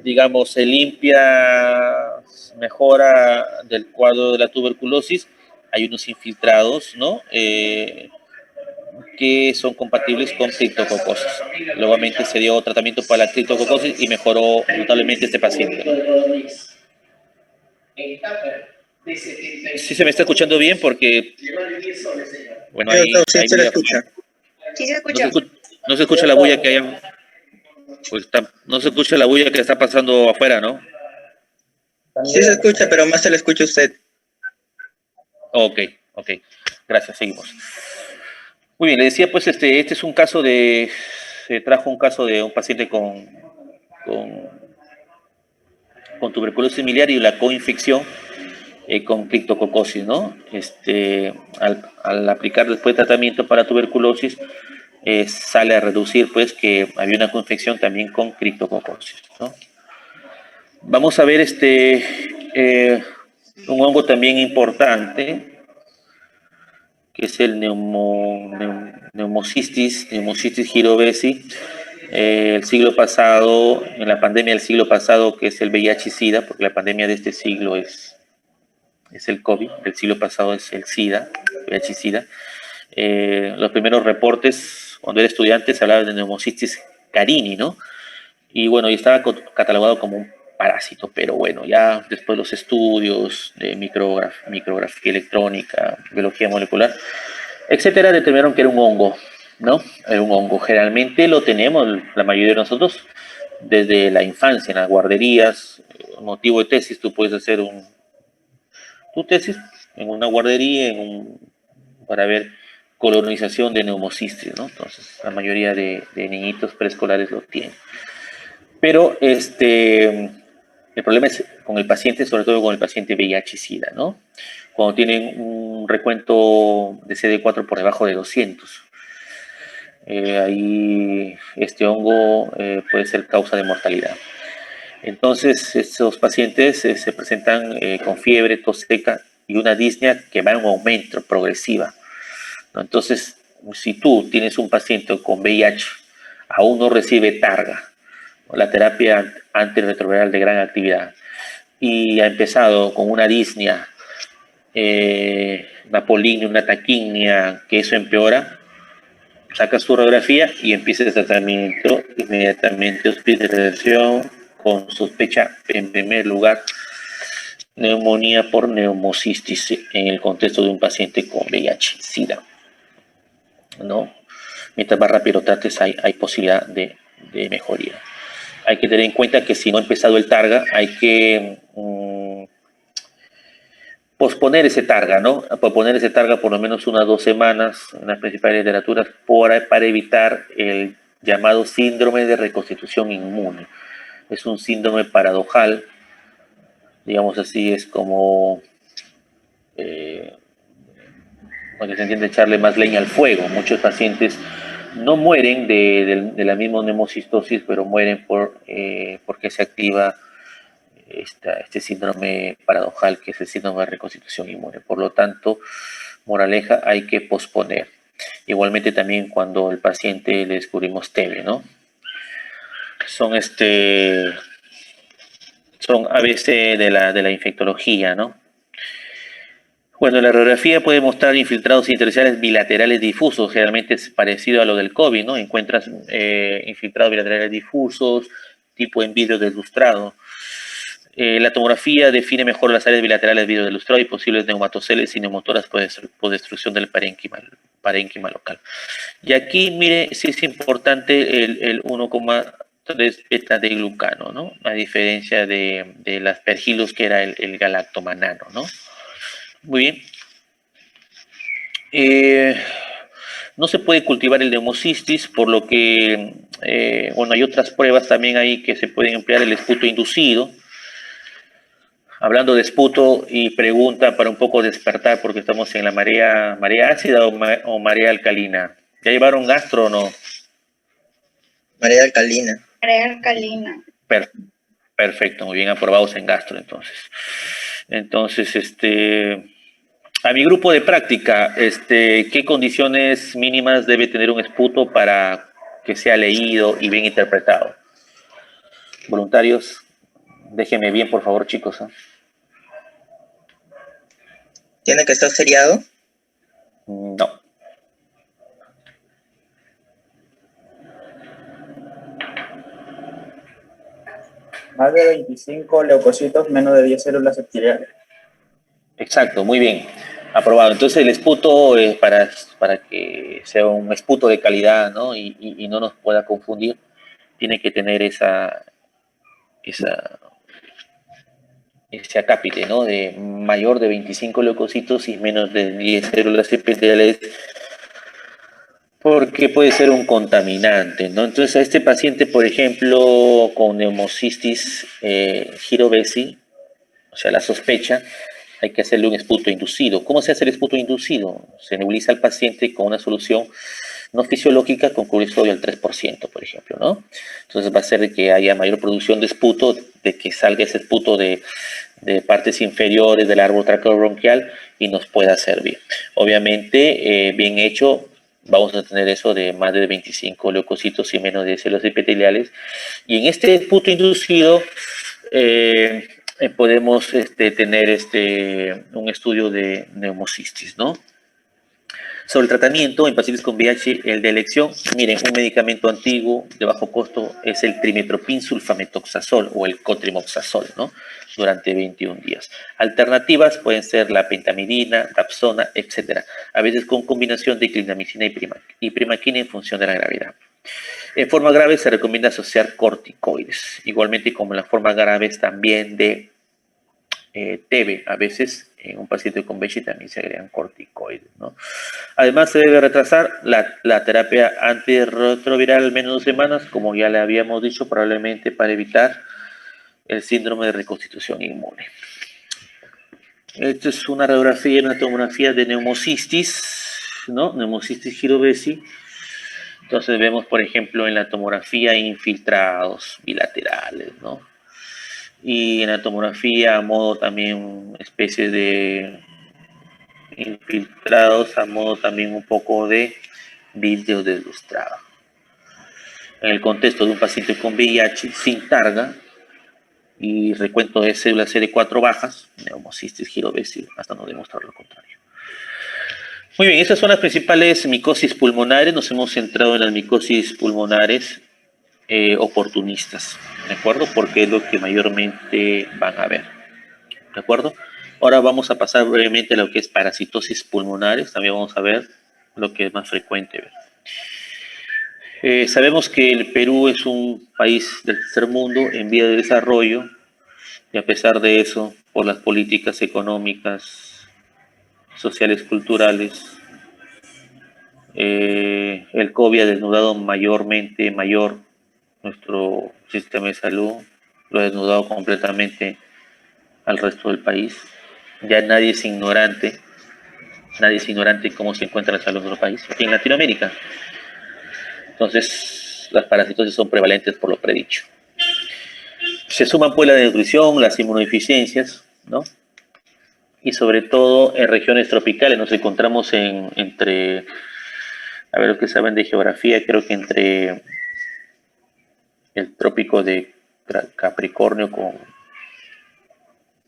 [SPEAKER 1] digamos, se limpia, mejora del cuadro de la tuberculosis, hay unos infiltrados, ¿no? Que son compatibles con criptococosis. Nuevamente se dio tratamiento para la criptococosis y mejoró notablemente este paciente, ¿no? Sí se me está escuchando bien porque, bueno,
[SPEAKER 2] Sí, doctor, sí se le escucha.
[SPEAKER 3] Sí se escucha.
[SPEAKER 1] No se escucha la bulla que hay, pues no se escucha la bulla que está pasando afuera, ¿no?
[SPEAKER 2] Sí se escucha, pero más se le escucha a usted.
[SPEAKER 1] Ok, gracias, seguimos. Muy bien, le decía pues este es un caso se trajo un caso de un paciente con tuberculosis miliar y la coinfección con criptococosis, ¿no? Al aplicar después tratamiento para tuberculosis, sale a reducir pues que había una coinfección también con criptococosis, ¿no? Vamos a ver un hongo también importante, que es el Pneumocystis jirovesi. El siglo pasado, en la pandemia del siglo pasado, que es el VIH-Sida, porque la pandemia de este siglo es el COVID, del siglo pasado es el SIDA, VIH-Sida. Los primeros reportes, cuando era estudiante, se hablaba de Pneumocystis carini, ¿no? Y bueno, y estaba catalogado como un parásito, pero bueno, ya después los estudios de micrografía electrónica, biología molecular, etcétera, determinaron que era un hongo, ¿no? Era un hongo. Generalmente lo tenemos, la mayoría de nosotros, desde la infancia, en las guarderías. Motivo de tesis, tú puedes hacer tu tesis en una guardería, para ver colonización de Pneumocystis, ¿no? Entonces, la mayoría de niñitos preescolares lo tienen. Pero el problema es con el paciente, sobre todo con el paciente VIH-Sida, ¿no? Cuando tienen un recuento de CD4 por debajo de 200. Ahí este hongo puede ser causa de mortalidad. Entonces, estos pacientes se presentan con fiebre, tos seca y una disnea que va en un aumento progresiva, ¿no? Entonces, si tú tienes un paciente con VIH, aún no recibe targa, la terapia antirretroviral de gran actividad, y ha empezado con una disnea, una polinia, una taquinia, que eso empeora, sacas tu radiografía y empiezas el tratamiento inmediatamente, hospitalización con sospecha, en primer lugar, neumonía por Pneumocystis en el contexto de un paciente con VIH-Sida, ¿no? Mientras más rápido trates, hay posibilidad de mejoría. Hay que tener en cuenta que si no ha empezado el targa, hay que posponer ese targa, ¿no? Posponer ese targa por lo menos 1 o 2 semanas en las principales literaturas para evitar el llamado síndrome de reconstitución inmune. Es un síndrome paradojal, digamos así, es como, cuando se entiende, echarle más leña al fuego. Muchos pacientes no mueren de la misma neumocistosis, pero mueren porque se activa este síndrome paradojal, que es el síndrome de reconstitución inmune. Por lo tanto, moraleja, hay que posponer. Igualmente también cuando el paciente le descubrimos TB, ¿no? Son ABC de la infectología, ¿no? Bueno, la radiografía puede mostrar infiltrados intersticiales bilaterales difusos, generalmente es parecido a lo del COVID, ¿no? Encuentras infiltrados bilaterales difusos, tipo en vidrio deslustrado. La tomografía define mejor las áreas bilaterales del vidrio deslustrado y posibles neumatoceles y neumotoras por destrucción del parénquima local. Y aquí, mire, sí es importante el 1,3 beta de glucano, ¿no? A diferencia de las pergilos, que era el galactomanano, ¿no? Muy bien. No se puede cultivar el neumocistis, por lo que, bueno, hay otras pruebas también ahí que se pueden emplear, el esputo inducido. Hablando de esputo, y pregunta para un poco despertar, porque estamos en la marea ácida o marea alcalina. ¿Ya llevaron gastro o no?
[SPEAKER 2] Marea alcalina.
[SPEAKER 3] Marea alcalina.
[SPEAKER 1] Perfecto, muy bien, aprobados en gastro entonces. Entonces, a mi grupo de práctica, ¿qué condiciones mínimas debe tener un esputo para que sea leído y bien interpretado? Voluntarios, déjenme bien, por favor, chicos, ¿eh?
[SPEAKER 2] ¿Tiene que estar seriado?
[SPEAKER 1] No.
[SPEAKER 4] Más de 25 leucocitos, menos de 10 células epiteliales.
[SPEAKER 1] Exacto, muy bien. Aprobado. Entonces el esputo, para que sea un esputo de calidad, ¿no? Y no nos pueda confundir, tiene que tener ese acápite, ¿no? De mayor de 25 leucocitos y menos de 10 células epiteliales, porque puede ser un contaminante, ¿no? Entonces a este paciente, por ejemplo, con neumocistis girovesi, o sea, la sospecha, hay que hacerle un esputo inducido. ¿Cómo se hace el esputo inducido? Se nebuliza al paciente con una solución no fisiológica con cloruro de sodio al 3%, por ejemplo, ¿no? Entonces va a hacer que haya mayor producción de esputo, de que salga ese esputo de partes inferiores del árbol traqueobronquial y nos pueda servir. Obviamente, bien hecho, vamos a tener eso de más de 25 leucocitos y menos de células epiteliales. Y en este esputo inducido, podemos tener un estudio de neumocistis, ¿no? Sobre el tratamiento en pacientes con VIH, el de elección, miren, un medicamento antiguo de bajo costo es el trimetoprim sulfametoxazol o el cotrimoxazol, ¿no? Durante 21 días. Alternativas pueden ser la pentamidina, dapsona, etcétera. A veces con combinación de clindamicina y primaquina en función de la gravedad. En forma grave se recomienda asociar corticoides, igualmente como en las formas graves también de TB. A veces en un paciente con VIH también se agregan corticoides, ¿no? Además se debe retrasar la terapia antirretroviral al menos 2 semanas, como ya le habíamos dicho, probablemente para evitar el síndrome de reconstitución inmune. Esta es una radiografía y una tomografía de neumocistis, ¿no? Neumocistis girovesi. Entonces vemos, por ejemplo, en la tomografía infiltrados bilaterales, ¿no? Y en la tomografía a modo también especie de infiltrados, a modo también un poco de vidrio deslustrado. En el contexto de un paciente con VIH sin targa y recuento de células CD4 bajas, neumocistis girovesi, hasta no demostrar lo contrario. Muy bien, estas son las principales micosis pulmonares. Nos hemos centrado en las micosis pulmonares oportunistas, ¿de acuerdo? Porque es lo que mayormente van a ver, ¿de acuerdo? Ahora vamos a pasar brevemente a lo que es parasitosis pulmonares. También vamos a ver lo que es más frecuente ver. Sabemos que el Perú es un país del tercer mundo en vía de desarrollo, y a pesar de eso, por las políticas económicas, sociales, culturales, el COVID ha desnudado mayor nuestro sistema de salud, lo ha desnudado completamente al resto del país. Ya nadie es ignorante cómo se encuentra la salud en nuestro país, aquí en Latinoamérica. Entonces, las parasitosis son prevalentes por lo predicho. Se suman pues la desnutrición, las inmunodeficiencias, ¿no? Y sobre todo en regiones tropicales nos encontramos entre, a ver lo que saben de geografía, creo que entre el trópico de Capricornio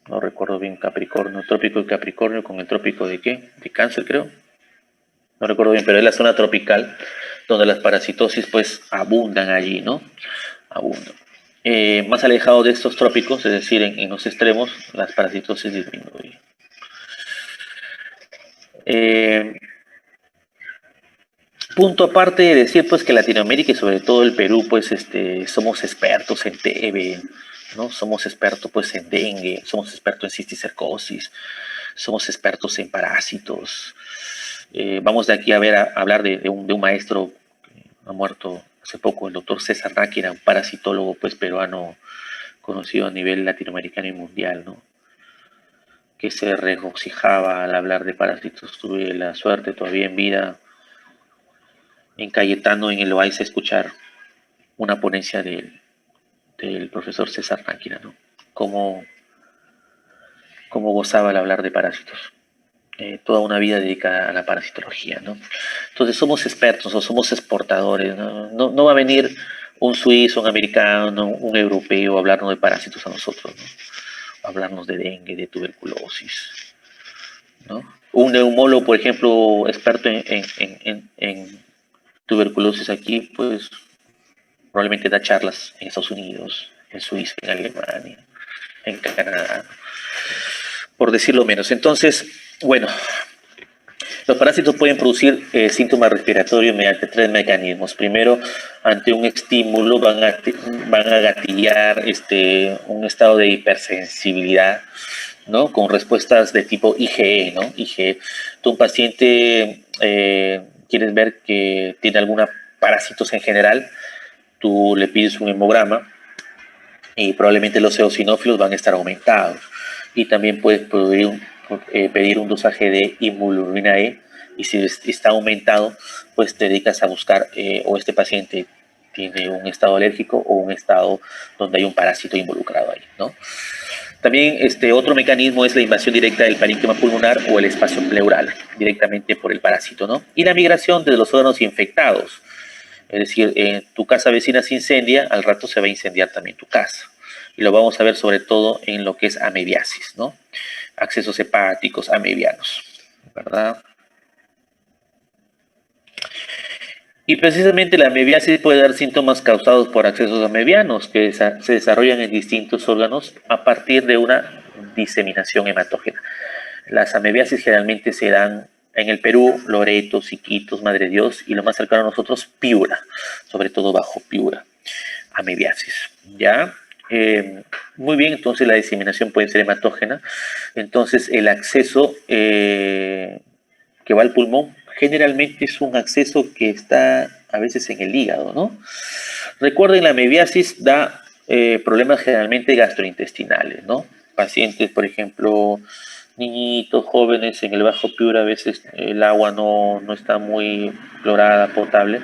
[SPEAKER 1] no recuerdo bien, Capricornio, trópico de Capricornio con el trópico de ¿qué? De Cáncer, creo. No recuerdo bien, pero es la zona tropical donde las parasitosis pues abundan allí, ¿no? Abundan. Más alejado de estos trópicos, es decir, en los extremos, las parasitosis disminuyen. Punto aparte de decir pues que Latinoamérica y sobre todo el Perú pues somos expertos en TB, ¿no? Somos expertos pues en dengue, somos expertos en cisticercosis, somos expertos en parásitos. Vamos de aquí a ver a hablar de un maestro que ha muerto hace poco, el doctor César Náquera, un parasitólogo pues peruano conocido a nivel latinoamericano y mundial, ¿no? Que se regocijaba al hablar de parásitos. Tuve la suerte todavía en vida en Cayetano, en el Loaiza, escuchar una ponencia del profesor César Náquera, ¿no? Cómo gozaba al hablar de parásitos. Toda una vida dedicada a la parasitología, ¿no? Entonces somos expertos o somos exportadores, ¿no? No va a venir un suizo, un americano, un europeo a hablarnos de parásitos a nosotros, ¿no? A hablarnos de dengue, de tuberculosis, ¿no? Un neumólogo, por ejemplo, experto en tuberculosis aquí, pues probablemente da charlas en Estados Unidos, en Suiza, en Alemania, en Canadá, por decirlo menos. Entonces, bueno, los parásitos pueden producir síntomas respiratorios mediante 3 mecanismos. Primero, ante un estímulo van a gatillar un estado de hipersensibilidad, ¿no? Con respuestas de tipo IgE, ¿no? IgE. Tú, un paciente, quieres ver que tiene alguna parásitos en general, tú le pides un hemograma y probablemente los eosinófilos van a estar aumentados. Y también puedes pedir un dosaje de inmunoglobulina E, y si está aumentado, pues te dedicas a buscar o este paciente tiene un estado alérgico o un estado donde hay un parásito involucrado ahí, ¿no? También otro mecanismo es la invasión directa del parénquima pulmonar o el espacio pleural, directamente por el parásito, ¿no? Y la migración de los órganos infectados. Es decir, tu casa vecina se incendia, al rato se va a incendiar también tu casa. Y lo vamos a ver sobre todo en lo que es amebiasis, ¿no? Accesos hepáticos amebianos, ¿verdad? Y precisamente la amebiasis puede dar síntomas causados por accesos amebianos que se desarrollan en distintos órganos a partir de una diseminación hematógena. Las amebiasis generalmente se dan en el Perú, Loreto, Iquitos, Madre Dios, y lo más cercano a nosotros, Piura, sobre todo bajo Piura, amebiasis, ¿ya? Muy bien, entonces la diseminación puede ser hematógena. Entonces el acceso que va al pulmón generalmente es un acceso que está a veces en el hígado, ¿no? Recuerden, la amebiasis da problemas generalmente gastrointestinales, ¿no? Pacientes, por ejemplo, niñitos, jóvenes en el Bajo Piura, a veces el agua no está muy clorada, potable,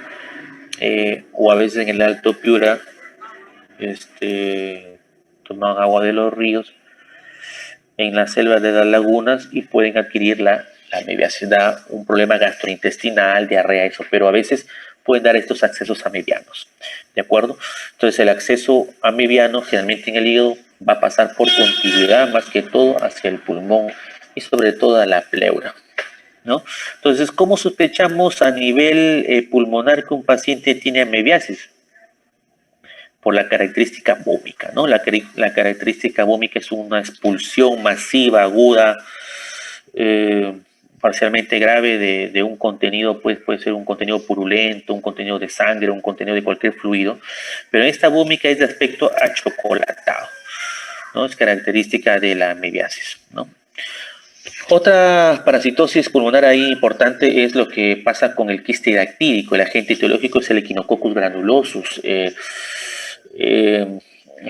[SPEAKER 1] o a veces en el Alto Piura toman agua de los ríos, en las selvas de las lagunas, y pueden adquirir la amebiasis. Da un problema gastrointestinal, diarrea, eso, pero a veces pueden dar estos accesos amebianos, ¿de acuerdo? Entonces el acceso amebiano generalmente en el hígado va a pasar por continuidad más que todo hacia el pulmón y sobre todo a la pleura, ¿no? Entonces, ¿cómo sospechamos a nivel pulmonar que un paciente tiene amebiasis? Por la característica vómica, ¿no? La característica vómica es una expulsión masiva, aguda, parcialmente grave de un contenido, pues puede ser un contenido purulento, un contenido de sangre, un contenido de cualquier fluido, pero esta vómica es de aspecto achocolatado, ¿no? Es característica de la amebiasis, ¿no? Otra parasitosis pulmonar ahí importante es lo que pasa con el quiste dactílico. El agente etiológico es el Echinococcus granulosus.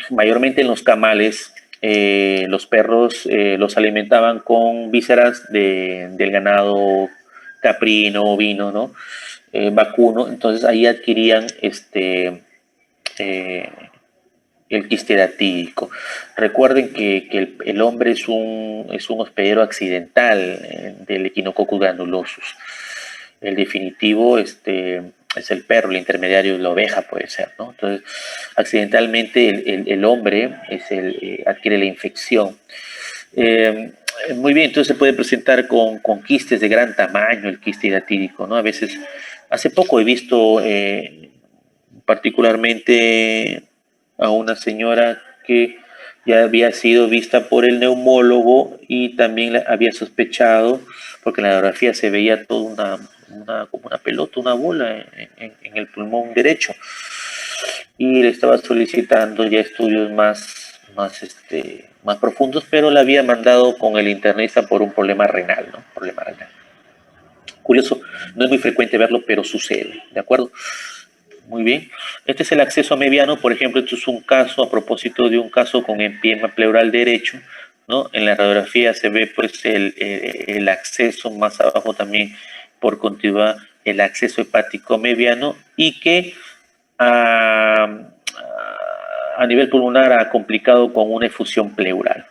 [SPEAKER 1] Mayormente en los camales, los perros los alimentaban con vísceras del ganado caprino, ovino, ¿no? Vacuno. Entonces ahí adquirían el quiste dactílico. Recuerden que el hombre es un hospedero accidental del Echinococcus granulosus. El definitivo es el perro, el intermediario la oveja puede ser, ¿no? Entonces, accidentalmente el hombre adquiere la infección Muy bien, entonces se puede presentar con quistes de gran tamaño, el quiste hidatídico, ¿no? A veces, hace poco he visto particularmente a una señora que ya había sido vista por el neumólogo y también había sospechado, porque en la radiografía se veía toda como una pelota, una bola en el pulmón derecho. Y le estaba solicitando ya estudios más profundos, pero la había mandado con el internista por un problema renal, ¿no? Problema renal. Curioso, no es muy frecuente verlo, pero sucede, ¿de acuerdo? Muy bien. Este es el acceso mediano, por ejemplo, esto es un caso, a propósito de un caso con empiema pleural derecho, ¿no? En la radiografía se ve pues el acceso más abajo también por continuidad, el acceso hepático mediano y que a nivel pulmonar ha complicado con una efusión pleural.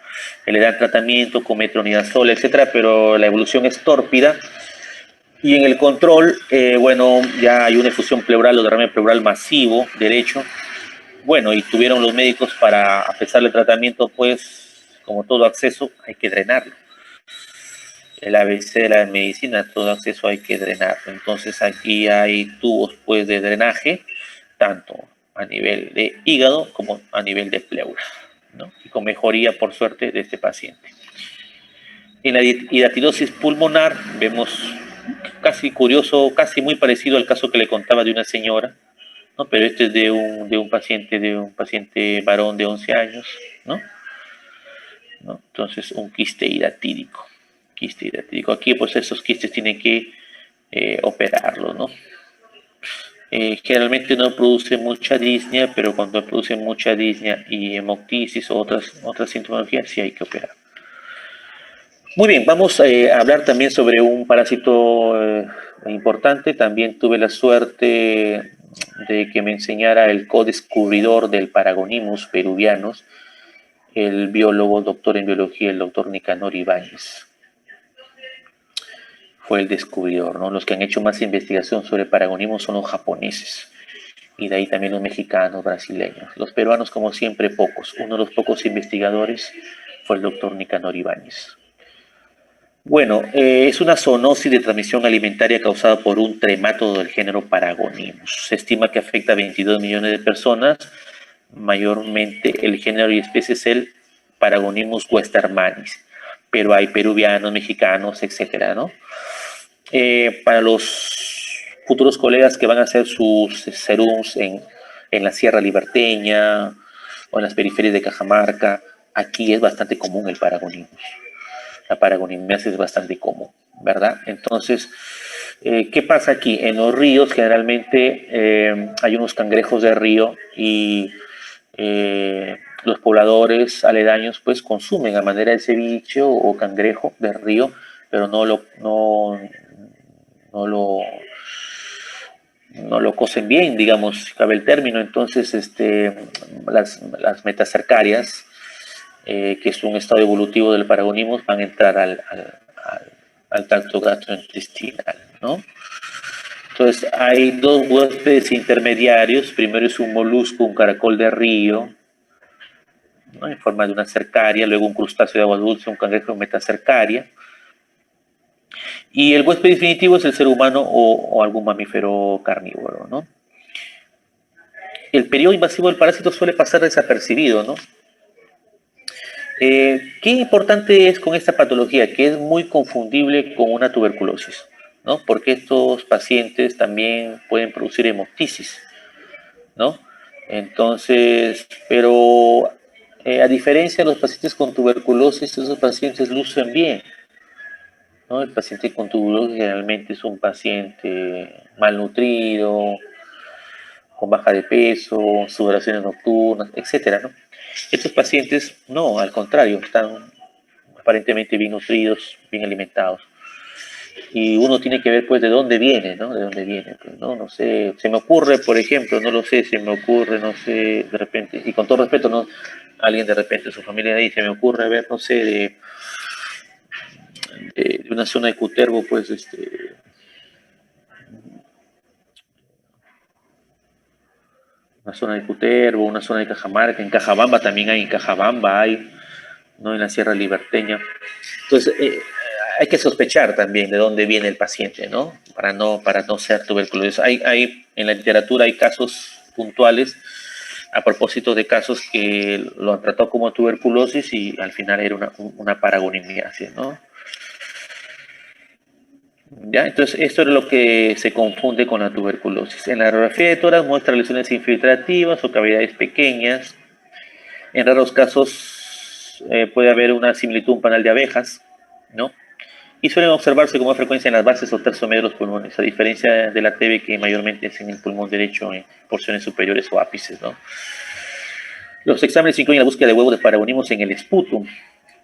[SPEAKER 1] Le dan tratamiento con metronidazol, etcétera, pero la evolución es tórpida. Y en el control, bueno, ya hay una efusión pleural o derrame pleural masivo, derecho. Bueno, y tuvieron los médicos para, a pesar del tratamiento, pues, como todo acceso, hay que drenarlo. El ABC de la medicina, todo acceso hay que drenarlo. Entonces aquí hay tubos, pues, de drenaje, tanto a nivel de hígado como a nivel de pleura, ¿no? Y con mejoría, por suerte, de este paciente. En la hidatidosis pulmonar vemos casi curioso, casi muy parecido al caso que le contaba de una señora, ¿no? Pero este es de un paciente varón de 11 años, ¿no? Entonces, un quiste hidatídico. Quiste hidatídico. Aquí, pues, esos quistes tienen que operarlo, ¿no? Generalmente no produce mucha disnea, pero cuando produce mucha disnea y hemoptisis o otras sintomologías, sí hay que operar. Muy bien, vamos a hablar también sobre un parásito importante. También tuve la suerte de que me enseñara el codescubridor del Paragonimus peruvianos, el biólogo, doctor en biología, el doctor Nicanor Ibáñez. Fue el descubridor, ¿no? Los que han hecho más investigación sobre Paragonimus son los japoneses. Y de ahí también los mexicanos, brasileños. Los peruanos, como siempre, pocos. Uno de los pocos investigadores fue el doctor Nicanor Ibáñez. Bueno, es una zoonosis de transmisión alimentaria causada por un tremátodo del género Paragonimus. Se estima que afecta a 22 millones de personas. Mayormente el género y especie es el Paragonimus westermanis, pero hay peruvianos, mexicanos, etcétera, ¿no? Para los futuros colegas que van a hacer sus serums en la Sierra Liberteña o en las periferias de Cajamarca, aquí es bastante común el Paragonimus. La paragonimiasis es bastante común, ¿verdad? Entonces, ¿qué pasa aquí? En los ríos generalmente hay unos cangrejos de río y los pobladores aledaños pues consumen a manera de ceviche o cangrejo de río, pero no lo cocen bien, digamos, cabe el término. Entonces, las metacercarias, que es un estado evolutivo del Paragonimus, van a entrar al tracto gastrointestinal, ¿no? Entonces, hay dos huéspedes intermediarios. Primero es un molusco, un caracol de río, ¿no? En forma de una cercaria, luego un crustáceo de agua dulce, un cangrejo metacercaria. Y el huésped definitivo es el ser humano o algún mamífero carnívoro, ¿no? El periodo invasivo del parásito suele pasar desapercibido, ¿no? ¿Qué importante es con esta patología? Que es muy confundible con una tuberculosis, ¿no? Porque estos pacientes también pueden producir hemoptisis, ¿no? Entonces, pero a diferencia de los pacientes con tuberculosis, esos pacientes lucen bien, ¿no? El paciente con tuberculosis generalmente es un paciente malnutrido, con baja de peso, sudoraciones nocturnas, etcétera, ¿no? Estos pacientes, no, al contrario, están aparentemente bien nutridos, bien alimentados. Y uno tiene que ver, pues, de dónde viene, ¿no? De dónde viene, pues, ¿no? No sé, se me ocurre, por ejemplo, no lo sé, se me ocurre, no sé, de repente, y con todo respeto, ¿no? Alguien de repente, su familia ahí, se me ocurre ver, no sé, de una zona de Cutervo, pues, una zona de Cutervo, una zona de Cajamarca, en Cajabamba también hay, en Cajabamba hay, ¿no? En la Sierra Liberteña. Entonces, hay que sospechar también de dónde viene el paciente, ¿no? Para no ser tuberculosis. En la literatura hay casos puntuales a propósito de casos que lo han tratado como tuberculosis y al final era una paragonimiasis, ¿no? ¿Ya? Entonces, esto es lo que se confunde con la tuberculosis. En la radiografía de tórax muestra lesiones infiltrativas o cavidades pequeñas. En raros casos puede haber una similitud, un panal de abejas, ¿no? Y suelen observarse con más frecuencia en las bases o tercio medio de los pulmones, a diferencia de la TB que mayormente es en el pulmón derecho en porciones superiores o ápices, ¿no? Los exámenes incluyen la búsqueda de huevos de paragonimos en el esputum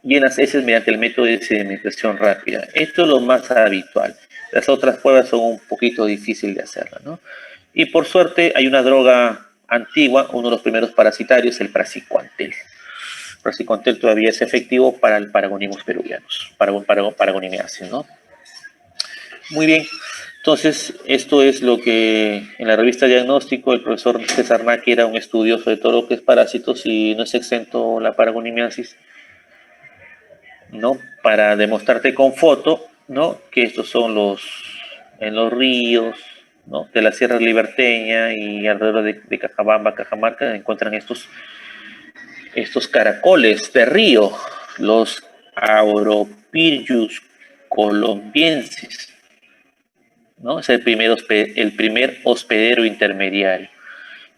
[SPEAKER 1] y en las heces mediante el método de sedimentación rápida. Esto es lo más habitual. Las otras pruebas son un poquito difíciles de hacerlas, ¿no? Y por suerte hay una droga antigua, uno de los primeros parasitarios, el praziquantel. El praziquantel todavía es efectivo para el paragonimus peruvianos, paragonimiasis, ¿no? Muy bien. Entonces, esto es lo que en la revista Diagnóstico el profesor César Naki era un estudioso de todo lo que es parásitos y no es exento la paragonimiasis, ¿no? Para demostrarte con foto, ¿no? Que estos son en los ríos, ¿no? De la Sierra Liberteña y alrededor de Cajabamba, Cajamarca, encuentran estos caracoles de río, los Auropyrius colombiensis, ¿no? Es el primer hospedero intermediario.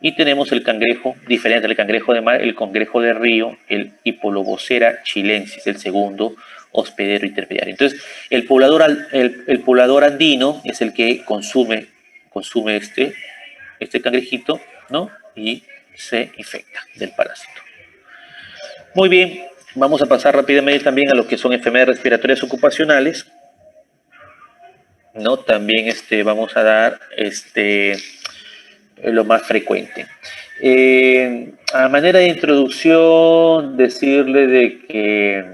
[SPEAKER 1] Y tenemos el cangrejo, diferente del cangrejo de mar, el cangrejo de río, el Hippolobosera chilensis, el segundo hospedero intermediario. Entonces, el poblador andino es el que consume este cangrejito, ¿no? Y se infecta del parásito. Muy bien, vamos a pasar rápidamente también a lo que son enfermedades respiratorias ocupacionales, ¿no? También vamos a dar lo más frecuente. A manera de introducción, decirle de que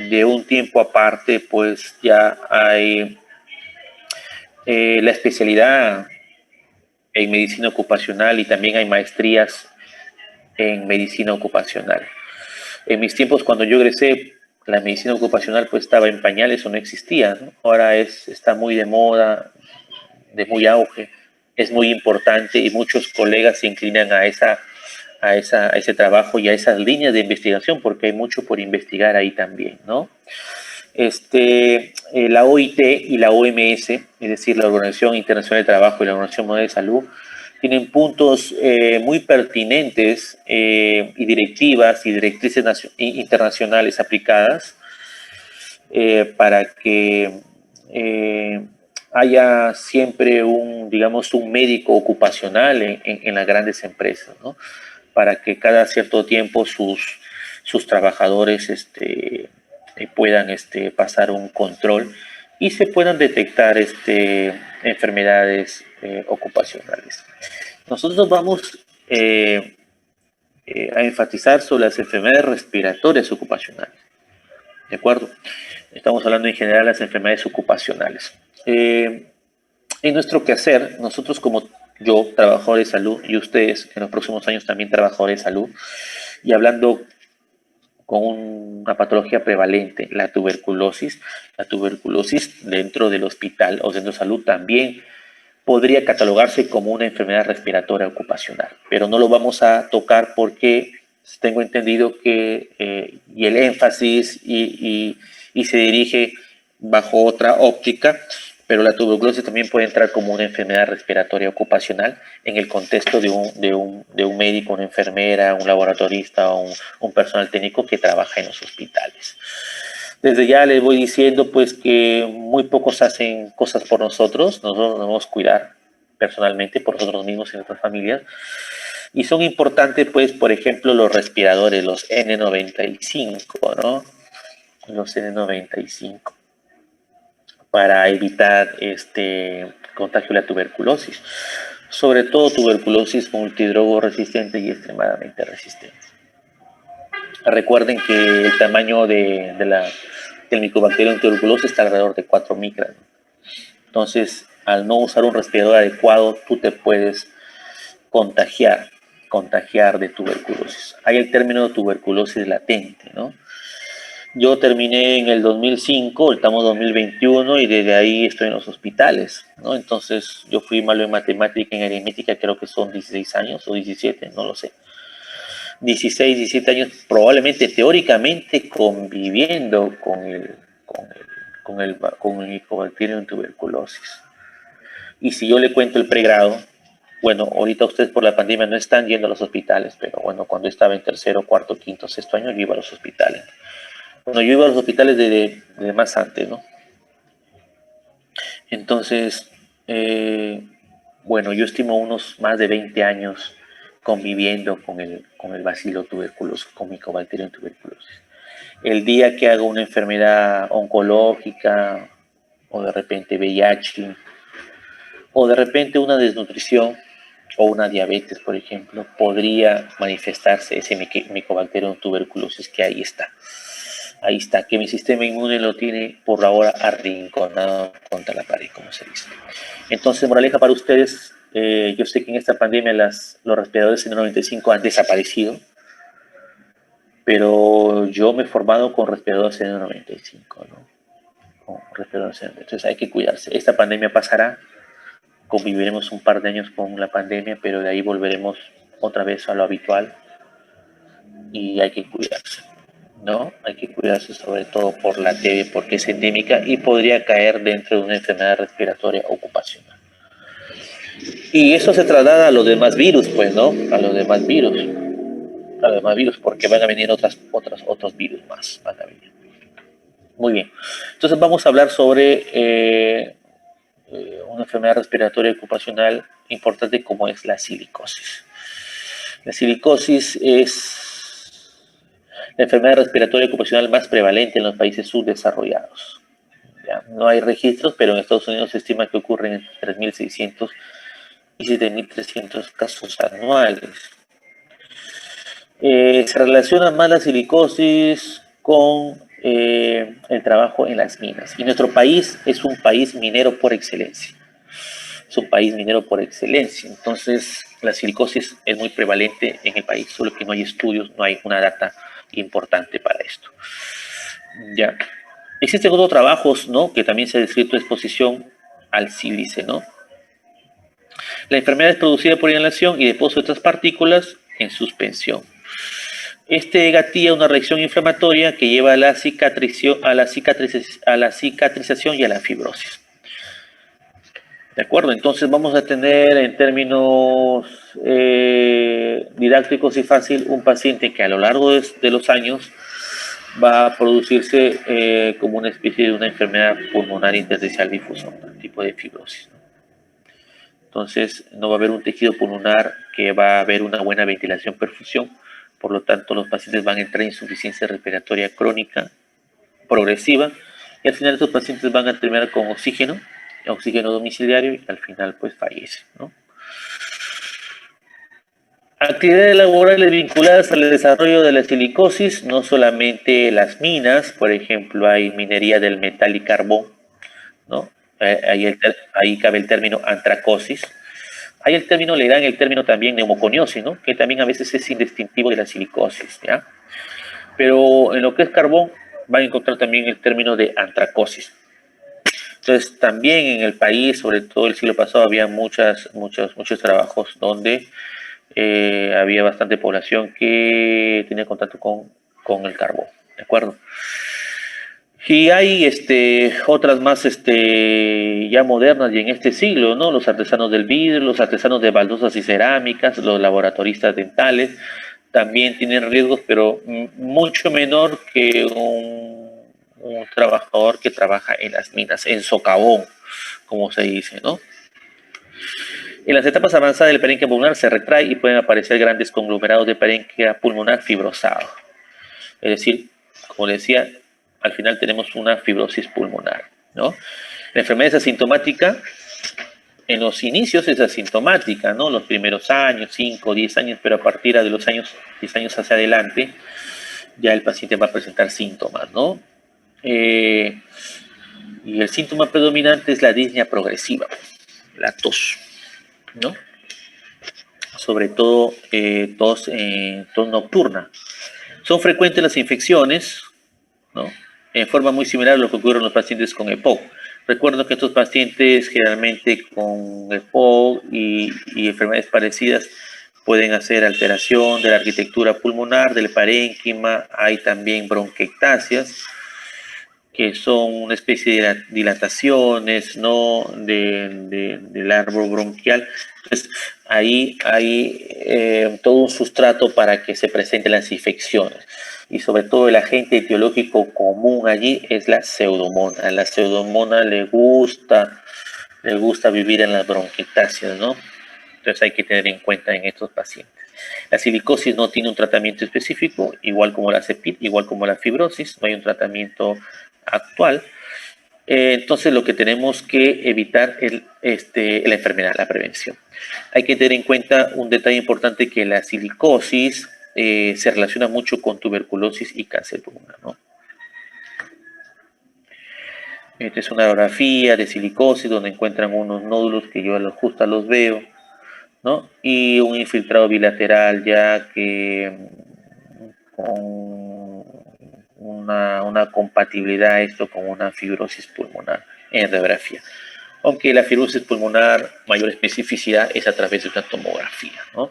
[SPEAKER 1] de un tiempo aparte, pues ya hay la especialidad en medicina ocupacional y también hay maestrías en medicina ocupacional. En mis tiempos, cuando yo egresé, la medicina ocupacional pues estaba en pañales o no existía, ¿no? Ahora está muy de moda, de muy auge, es muy importante y muchos colegas se inclinan a ese trabajo y a esas líneas de investigación porque hay mucho por investigar ahí también, ¿no? La OIT y la OMS, es decir, la Organización Internacional de Trabajo y la Organización Mundial de Salud, tienen puntos muy pertinentes y directivas y directrices internacionales aplicadas para que haya siempre un médico ocupacional en las grandes empresas, ¿no? Para que cada cierto tiempo sus trabajadores puedan pasar un control y se puedan detectar enfermedades ocupacionales. Nosotros vamos a enfatizar sobre las enfermedades respiratorias ocupacionales. ¿De acuerdo? Estamos hablando en general de las enfermedades ocupacionales. En nuestro quehacer, nosotros como yo, trabajador de salud, y ustedes en los próximos años también trabajadores de salud, y hablando con una patología prevalente, la tuberculosis dentro del hospital o centro de salud también podría catalogarse como una enfermedad respiratoria ocupacional, pero no lo vamos a tocar porque tengo entendido que y el énfasis y se dirige bajo otra óptica, pero la tuberculosis también puede entrar como una enfermedad respiratoria ocupacional en el contexto de un médico, una enfermera, un laboratorista o un personal técnico que trabaja en los hospitales. Desde ya les voy diciendo pues que muy pocos hacen cosas por nosotros debemos cuidar personalmente por nosotros mismos y nuestras familias. Y son importantes pues, por ejemplo, los respiradores, los N95, ¿no? Los N95 para evitar contagio de la tuberculosis. Sobre todo tuberculosis multidrogo resistente y extremadamente resistente. Recuerden que el tamaño del Mycobacterium tuberculosis está alrededor de 4 micras. Entonces, al no usar un respirador adecuado, tú te puedes contagiar de tuberculosis. Hay el término tuberculosis latente, ¿no? Yo terminé en el 2005, estamos en 2021 y desde ahí estoy en los hospitales, ¿no? Entonces yo fui malo en matemática y en aritmética, creo que son 16 años o 17, no lo sé. 16, 17 años probablemente teóricamente conviviendo con el Mycobacterium tuberculosis. Y si yo le cuento el pregrado, bueno, ahorita ustedes por la pandemia no están yendo a los hospitales, pero bueno, cuando estaba en tercero, cuarto, quinto, sexto año, yo iba a los hospitales. Bueno, yo iba a los hospitales de más antes, ¿no? Entonces, bueno, yo estimo unos más de 20 años conviviendo con el bacilo tuberculoso, con Mycobacterium tuberculosis. El día que hago una enfermedad oncológica o de repente VIH o de repente una desnutrición o una diabetes, por ejemplo, podría manifestarse ese Mycobacterium tuberculosis que ahí está. Ahí está, que mi sistema inmune lo tiene por ahora arrinconado contra la pared, como se dice. Entonces, moraleja para ustedes, yo sé que en esta pandemia los respiradores N95 han desaparecido, pero yo me he formado con respiradores N95, ¿no? Con respiradores N95. Entonces hay que cuidarse. Esta pandemia pasará, conviviremos un par de años con la pandemia, pero de ahí volveremos otra vez a lo habitual y hay que cuidarse, ¿no? Hay que cuidarse sobre todo por la TB porque es endémica y podría caer dentro de una enfermedad respiratoria ocupacional. Y eso se traslada a los demás virus, pues, ¿no? A los demás virus. A los demás virus, porque van a venir otros virus más. Van a venir. Muy bien. Entonces vamos a hablar sobre una enfermedad respiratoria ocupacional importante como es la silicosis. La silicosis es la enfermedad respiratoria ocupacional más prevalente en los países subdesarrollados. ¿Ya? No hay registros, pero en Estados Unidos se estima que ocurren entre 3.600 y 7.300 casos anuales. Se relaciona más la silicosis con el trabajo en las minas. Y nuestro país es un país minero por excelencia. Es un país minero por excelencia. Entonces, la silicosis es muy prevalente en el país, solo que no hay estudios, no hay una data importante para esto. Ya. Existen otros trabajos, ¿no?, que también se ha descrito exposición al sílice, ¿no? La enfermedad es producida por inhalación y depósito de otras partículas en suspensión. Este gatilla una reacción inflamatoria que lleva a la cicatrización y a la fibrosis. ¿De acuerdo? Entonces vamos a tener en términos didácticos y fácil un paciente que a lo largo de los años va a producirse como una especie de una enfermedad pulmonar intersticial difusa, un tipo de fibrosis. Entonces no va a haber un tejido pulmonar que va a haber una buena ventilación, perfusión. Por lo tanto, los pacientes van a entrar en insuficiencia respiratoria crónica progresiva y al final estos pacientes van a terminar con oxígeno domiciliario y al final pues fallecen, ¿no? Actividades laborales vinculadas al desarrollo de la silicosis, no solamente las minas, por ejemplo, hay minería del metal y carbón, ¿no? Ahí cabe el término antracosis. Hay el término, le dan el término también neumoconiosis, ¿no?, que también a veces es indistintivo de la silicosis, ¿ya? Pero en lo que es carbón, van a encontrar también el término de antracosis. Entonces, también en el país, sobre todo el siglo pasado, había muchos trabajos donde había bastante población que tenía contacto con el carbón, ¿de acuerdo? Y hay otras más ya modernas y en este siglo, ¿no? Los artesanos del vidrio, los artesanos de baldosas y cerámicas, los laboratoristas dentales, también tienen riesgos, pero mucho menor que un trabajador que trabaja en las minas, en socavón, como se dice, ¿no? En las etapas avanzadas del parénquima pulmonar se retrae y pueden aparecer grandes conglomerados de parénquima pulmonar fibrosado. Es decir, como decía, al final tenemos una fibrosis pulmonar, ¿no? La enfermedad es asintomática, en los inicios es asintomática, ¿no? Los primeros años, 5, 10 años, pero a partir de los 10 años hacia adelante, ya el paciente va a presentar síntomas, ¿no? Y el síntoma predominante es la disnea progresiva, la tos, ¿no? Sobre todo tos nocturna. Son frecuentes las infecciones ¿no? En forma muy similar a lo que ocurre en los pacientes con EPOC. Recuerdo que estos pacientes generalmente con EPOC y enfermedades parecidas pueden hacer alteración de la arquitectura pulmonar, del parénquima, hay también bronquiectasias, que son una especie de dilataciones, ¿no? Del árbol bronquial. Entonces, ahí hay todo un sustrato para que se presenten las infecciones. Y sobre todo el agente etiológico común allí es la pseudomonas. A la pseudomonas le gusta vivir en las bronquiectasias, ¿no? Entonces hay que tener en cuenta en estos pacientes. La silicosis no tiene un tratamiento específico, igual como la CEPID, igual como la fibrosis, no hay un tratamiento actual. Entonces lo que tenemos que evitar es la enfermedad, la prevención. Hay que tener en cuenta un detalle importante, que la silicosis se relaciona mucho con tuberculosis y cáncer pulmonar, ¿no? Esta es una radiografía de silicosis donde encuentran unos nódulos que yo justo los veo, ¿no? Y un infiltrado bilateral ya que con una compatibilidad esto con una fibrosis pulmonar en radiografía. Aunque la fibrosis pulmonar, mayor especificidad es a través de una tomografía, ¿no?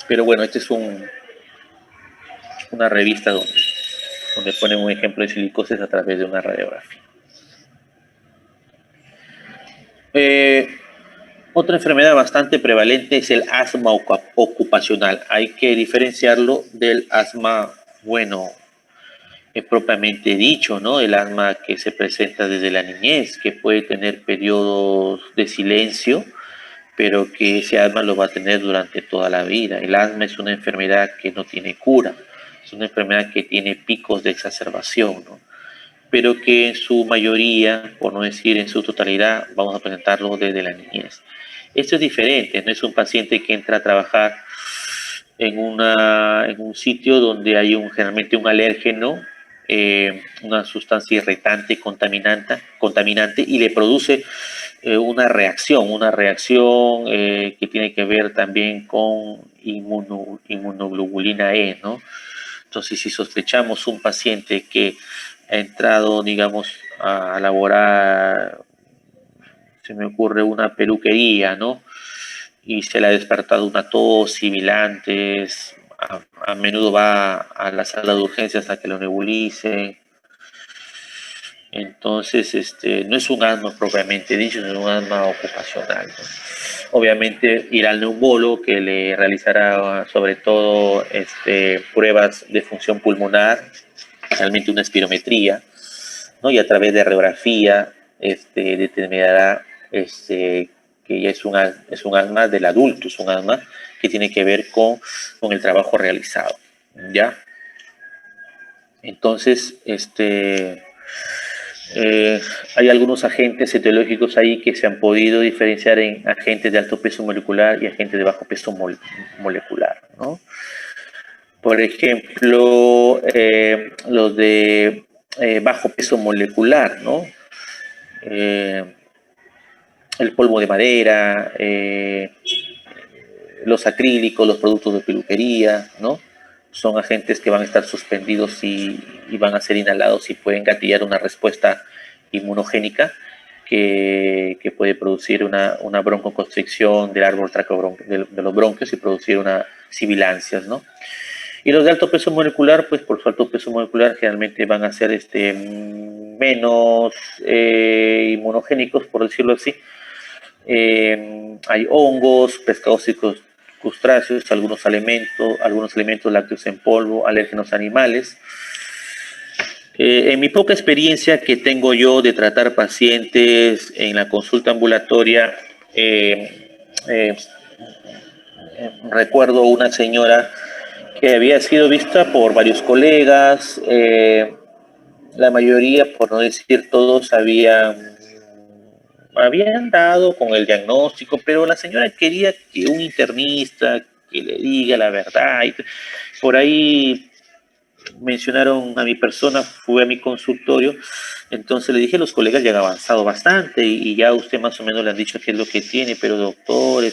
[SPEAKER 1] Pero bueno, esta es una revista donde ponen un ejemplo de silicosis a través de una radiografía. Otra enfermedad bastante prevalente es el asma ocupacional. Hay que diferenciarlo del asma, bueno, propiamente dicho, ¿no? El asma que se presenta desde la niñez, que puede tener periodos de silencio, pero que ese asma lo va a tener durante toda la vida. El asma es una enfermedad que no tiene cura, es una enfermedad que tiene picos de exacerbación, ¿no? Pero que en su mayoría, por no decir en su totalidad, vamos a presentarlo desde la niñez. Esto es diferente, no es un paciente que entra a trabajar en un sitio donde hay generalmente un alérgeno, una sustancia irritante, contaminante, y le produce una reacción que tiene que ver también con inmunoglobulina E, ¿no? Entonces, si sospechamos un paciente que ha entrado, digamos, a laborar, se me ocurre una peluquería, ¿no? Y se le ha despertado una tos, sibilantes, a menudo va a la sala de urgencias a que lo nebulicen. Entonces, no es un asma propiamente dicho, es un asma ocupacional, ¿no? Obviamente irá al neumólogo, que le realizará sobre todo pruebas de función pulmonar, realmente una espirometría, ¿no? Y a través de radiografía determinará que ya es un asma del adulto, es un asma que tiene que ver con el trabajo realizado, ¿ya? Entonces, hay algunos agentes etiológicos ahí que se han podido diferenciar en agentes de alto peso molecular y agentes de bajo peso molecular, ¿no? Por ejemplo, los de bajo peso molecular, ¿no? El polvo de madera, los acrílicos, los productos de peluquería, ¿no? Son agentes que van a estar suspendidos y van a ser inhalados y pueden gatillar una respuesta inmunogénica que puede producir una broncoconstricción del árbol de los bronquios y producir una sibilancias, ¿no? Y los de alto peso molecular, pues por su alto peso molecular generalmente van a ser menos inmunogénicos, por decirlo así. Hay hongos, pescados y crustáceos, algunos alimentos lácteos en polvo, alérgenos animales. En mi poca experiencia que tengo yo de tratar pacientes en la consulta ambulatoria, recuerdo una señora que había sido vista por varios colegas, la mayoría, por no decir todos, habían dado con el diagnóstico, pero la señora quería que un internista que le diga la verdad. Y por ahí mencionaron a mi persona, fue a mi consultorio, entonces le dije, los colegas ya han avanzado bastante y ya usted más o menos le han dicho qué es lo que tiene, pero doctor,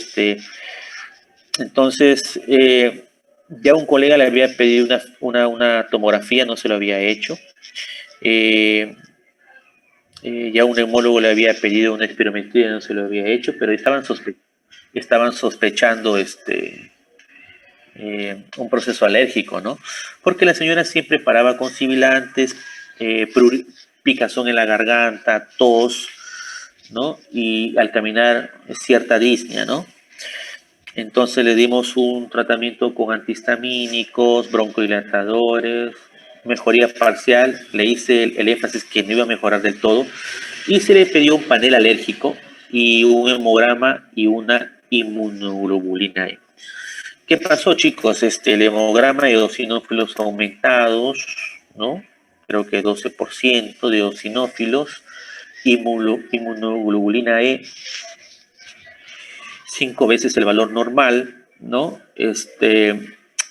[SPEAKER 1] entonces ya un colega le había pedido una tomografía, no se lo había hecho, Ya un neumólogo le había pedido una espirometría, no se lo había hecho, pero estaban sospechando un proceso alérgico, ¿no? Porque la señora siempre paraba con sibilantes, picazón en la garganta, tos, ¿no? Y al caminar cierta disnea, ¿no? Entonces le dimos un tratamiento con antihistamínicos, broncodilatadores, mejoría parcial, le hice el énfasis que no iba a mejorar del todo y se le pidió un panel alérgico y un hemograma y una inmunoglobulina E. ¿Qué pasó, chicos? El hemograma de eosinófilos aumentados, ¿no? Creo que 12% de eosinófilos, inmunoglobulina E 5 veces el valor normal, ¿no?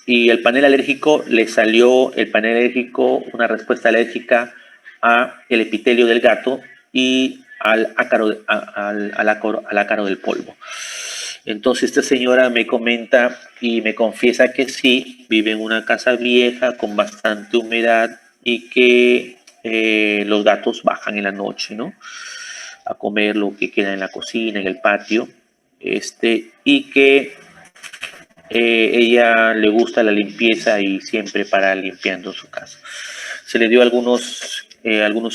[SPEAKER 1] Y el panel alérgico le salió, el panel alérgico, una respuesta alérgica a el epitelio del gato y al ácaro del polvo. Entonces esta señora me comenta y me confiesa que sí, vive en una casa vieja con bastante humedad y que los gatos bajan en la noche, ¿no? A comer lo que queda en la cocina, en el patio, y que ella le gusta la limpieza y siempre para limpiando su casa. Se le dio algunos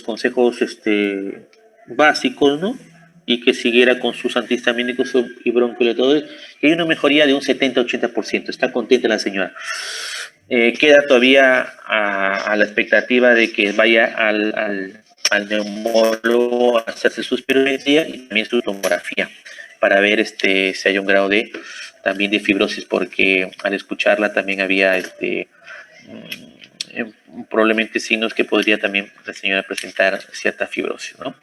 [SPEAKER 1] consejos básicos, ¿no? Y que siguiera con sus antihistamínicos y bronquiolitis, que hay una mejoría de un 70-80%. Está contenta la señora. Queda todavía a la expectativa de que vaya al neumólogo a hacerse su espirometría y también su tomografía para ver si hay un grado también de fibrosis, porque al escucharla también había probablemente signos que podría también la señora presentar cierta fibrosis, ¿no?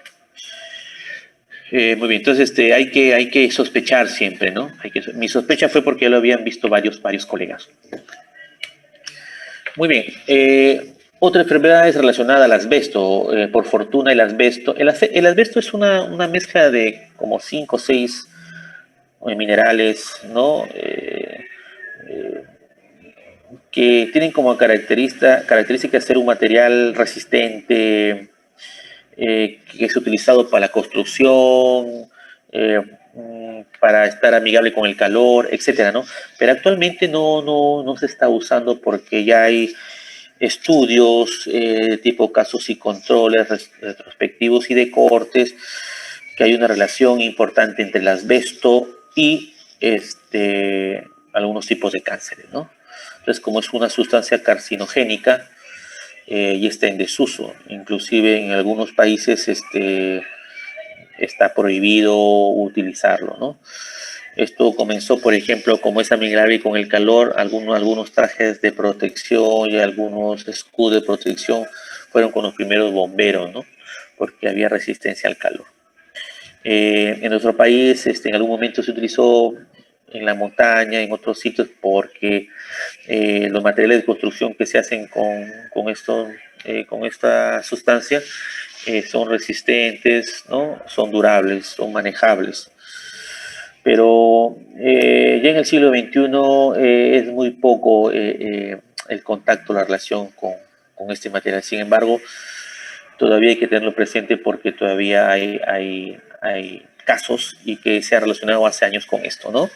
[SPEAKER 1] Muy bien, entonces hay que sospechar siempre, ¿no? Mi sospecha fue porque ya lo habían visto varios colegas. Muy bien. Otra enfermedad es relacionada al asbesto. Por fortuna, el asbesto. El asbesto es una mezcla de como 5 o 6 minerales, ¿no? Que tienen como característica ser un material resistente, que es utilizado para la construcción, para estar amigable con el calor, etcétera, ¿no? Pero actualmente no se está usando porque ya hay estudios tipo casos y controles retrospectivos y de cortes, que hay una relación importante entre el asbesto y algunos tipos de cánceres, ¿no? Entonces, como es una sustancia carcinogénica y está en desuso, inclusive en algunos países está prohibido utilizarlo, ¿no? Esto comenzó, por ejemplo, como es amigable con el calor, algunos trajes de protección y algunos escudos de protección fueron con los primeros bomberos, ¿no? Porque había resistencia al calor. En nuestro país, en algún momento se utilizó en la montaña, en otros sitios, porque los materiales de construcción que se hacen con esta sustancia son resistentes, ¿no? Son durables, son manejables. Pero ya en el siglo XXI es muy poco el contacto, la relación con este material. Sin embargo, todavía hay que tenerlo presente porque todavía hay casos y que se ha relacionado hace años con esto, ¿no?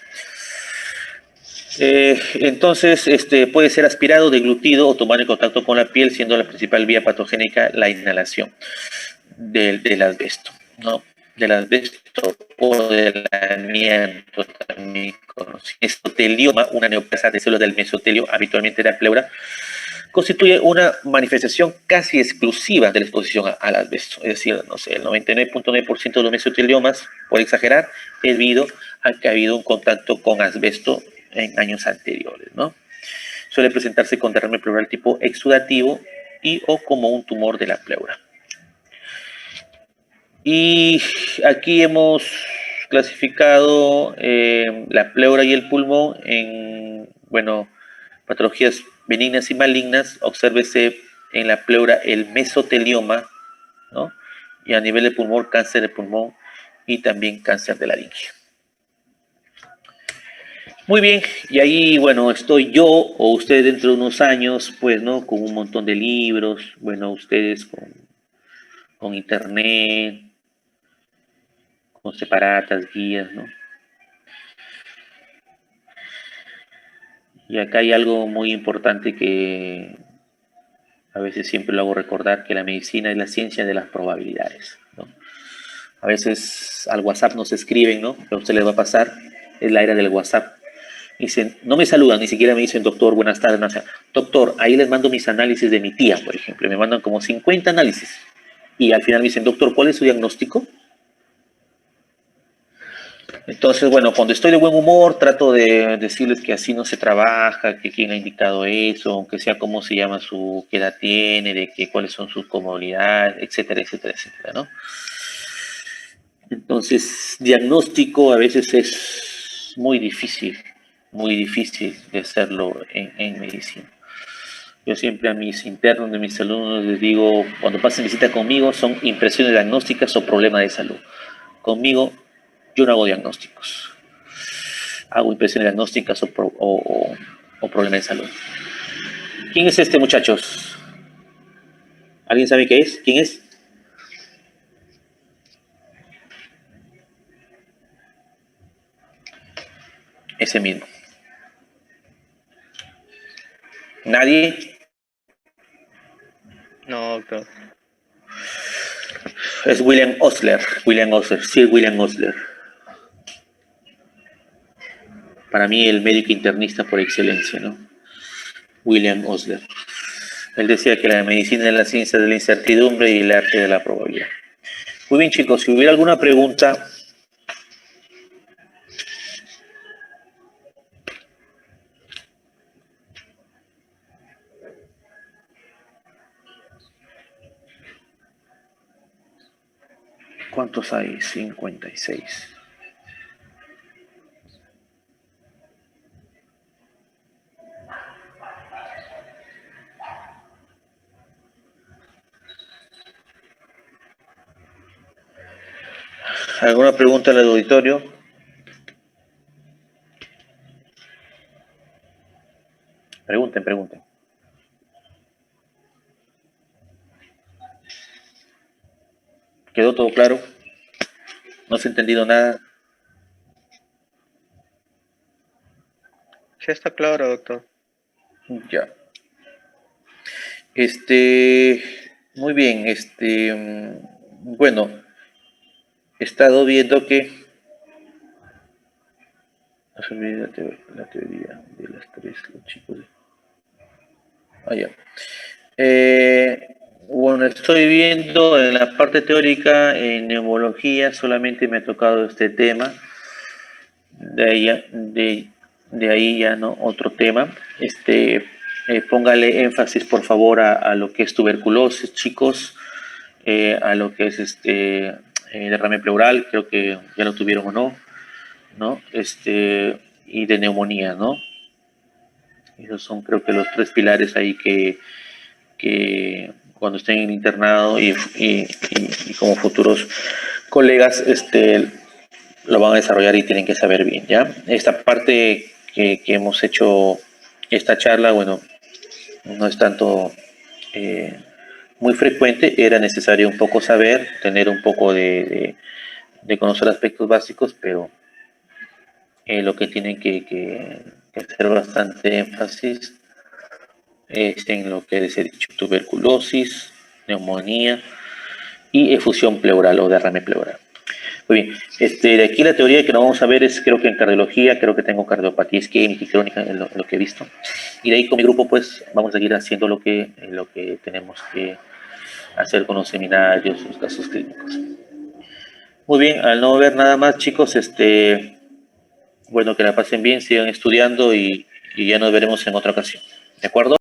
[SPEAKER 1] Entonces, puede ser aspirado, deglutido o tomar en contacto con la piel, siendo la principal vía patogénica la inhalación del asbesto, ¿no? Del asbesto o del amianto, también conocido. Mesotelioma, una neoplasia de células del mesotelio, habitualmente de la pleura, constituye una manifestación casi exclusiva de la exposición al asbesto. Es decir, no sé, el 99.9% de los mesoteliomas, por exagerar, es debido a que ha habido un contacto con asbesto en años anteriores, ¿no? Suele presentarse con derrame pleural tipo exudativo y o como un tumor de la pleura. Y aquí hemos clasificado la pleura y el pulmón en, bueno, patologías benignas y malignas. Obsérvese en la pleura el mesotelioma, ¿no? Y a nivel de pulmón, cáncer de pulmón y también cáncer de laringe. Muy bien, y ahí, bueno, estoy yo o ustedes dentro de unos años, pues, ¿no? Con un montón de libros, bueno, ustedes con con internet, con separatas, guías, ¿no? Y acá hay algo muy importante que a veces siempre lo hago recordar, que la medicina es la ciencia de las probabilidades, ¿no? A veces al WhatsApp nos escriben, ¿no? A usted les va a pasar, es la era del WhatsApp. Dicen, no me saludan, ni siquiera me dicen, doctor, buenas tardes. No, o sea, doctor, ahí les mando mis análisis de mi tía, por ejemplo. Me mandan como 50 análisis. Y al final me dicen, doctor, ¿cuál es su diagnóstico? Entonces, bueno, cuando estoy de buen humor, trato de decirles que así no se trabaja, que quién ha indicado eso, aunque sea cómo se llama su, qué edad tiene, de que cuáles son sus comodidades, etcétera, etcétera, etcétera, ¿no? Entonces, diagnóstico a veces es muy difícil de hacerlo en medicina. Yo siempre a mis internos, de mis alumnos, les digo, cuando pasen visita conmigo, son impresiones diagnósticas o problemas de salud. Conmigo, yo no hago diagnósticos. Hago impresiones diagnósticas o problemas de salud. ¿Quién es este, muchachos? ¿Alguien sabe qué es? ¿Quién es? Ese mismo. ¿Nadie?
[SPEAKER 2] No, doctor.
[SPEAKER 1] Es William Osler, Sir William Osler. Para mí el médico internista por excelencia, ¿no? William Osler. Él decía que la medicina es la ciencia de la incertidumbre y el arte de la probabilidad. Muy bien, chicos, si hubiera alguna pregunta. ¿Cuántos hay? 56. ¿Alguna pregunta al auditorio? Pregunten. ¿Quedó todo claro? ¿No se ha entendido nada?
[SPEAKER 2] Sí, está claro, doctor.
[SPEAKER 1] Ya. Muy bien, bueno, he estado viendo que no se olvide la teoría de las tres, los chicos. Ya. Bueno, estoy viendo en la parte teórica, en neumología, solamente me ha tocado este tema. De ahí ya no, otro tema. Póngale énfasis, por favor, a lo que es tuberculosis, chicos, a lo que es derrame pleural, creo que ya lo tuvieron o no, y de neumonía, ¿no? Esos son, creo que, los tres pilares ahí que cuando estén en internado y como futuros colegas, lo van a desarrollar y tienen que saber bien, ¿ya? Esta parte que hemos hecho, esta charla, bueno, no es tanto muy frecuente, era necesario un poco saber, tener un poco de conocer aspectos básicos, pero lo que tienen que hacer bastante énfasis es en lo que les he dicho, tuberculosis, neumonía y efusión pleural o derrame pleural. Muy bien, de aquí la teoría que nos vamos a ver es, creo que en cardiología, creo que tengo cardiopatía isquémica y crónica, en lo que he visto. Y de ahí con mi grupo, pues, vamos a seguir haciendo lo que tenemos que hacer con los seminarios, los casos clínicos. Muy bien, al no ver nada más, chicos, bueno, que la pasen bien, sigan estudiando y ya nos veremos en otra ocasión. ¿De acuerdo?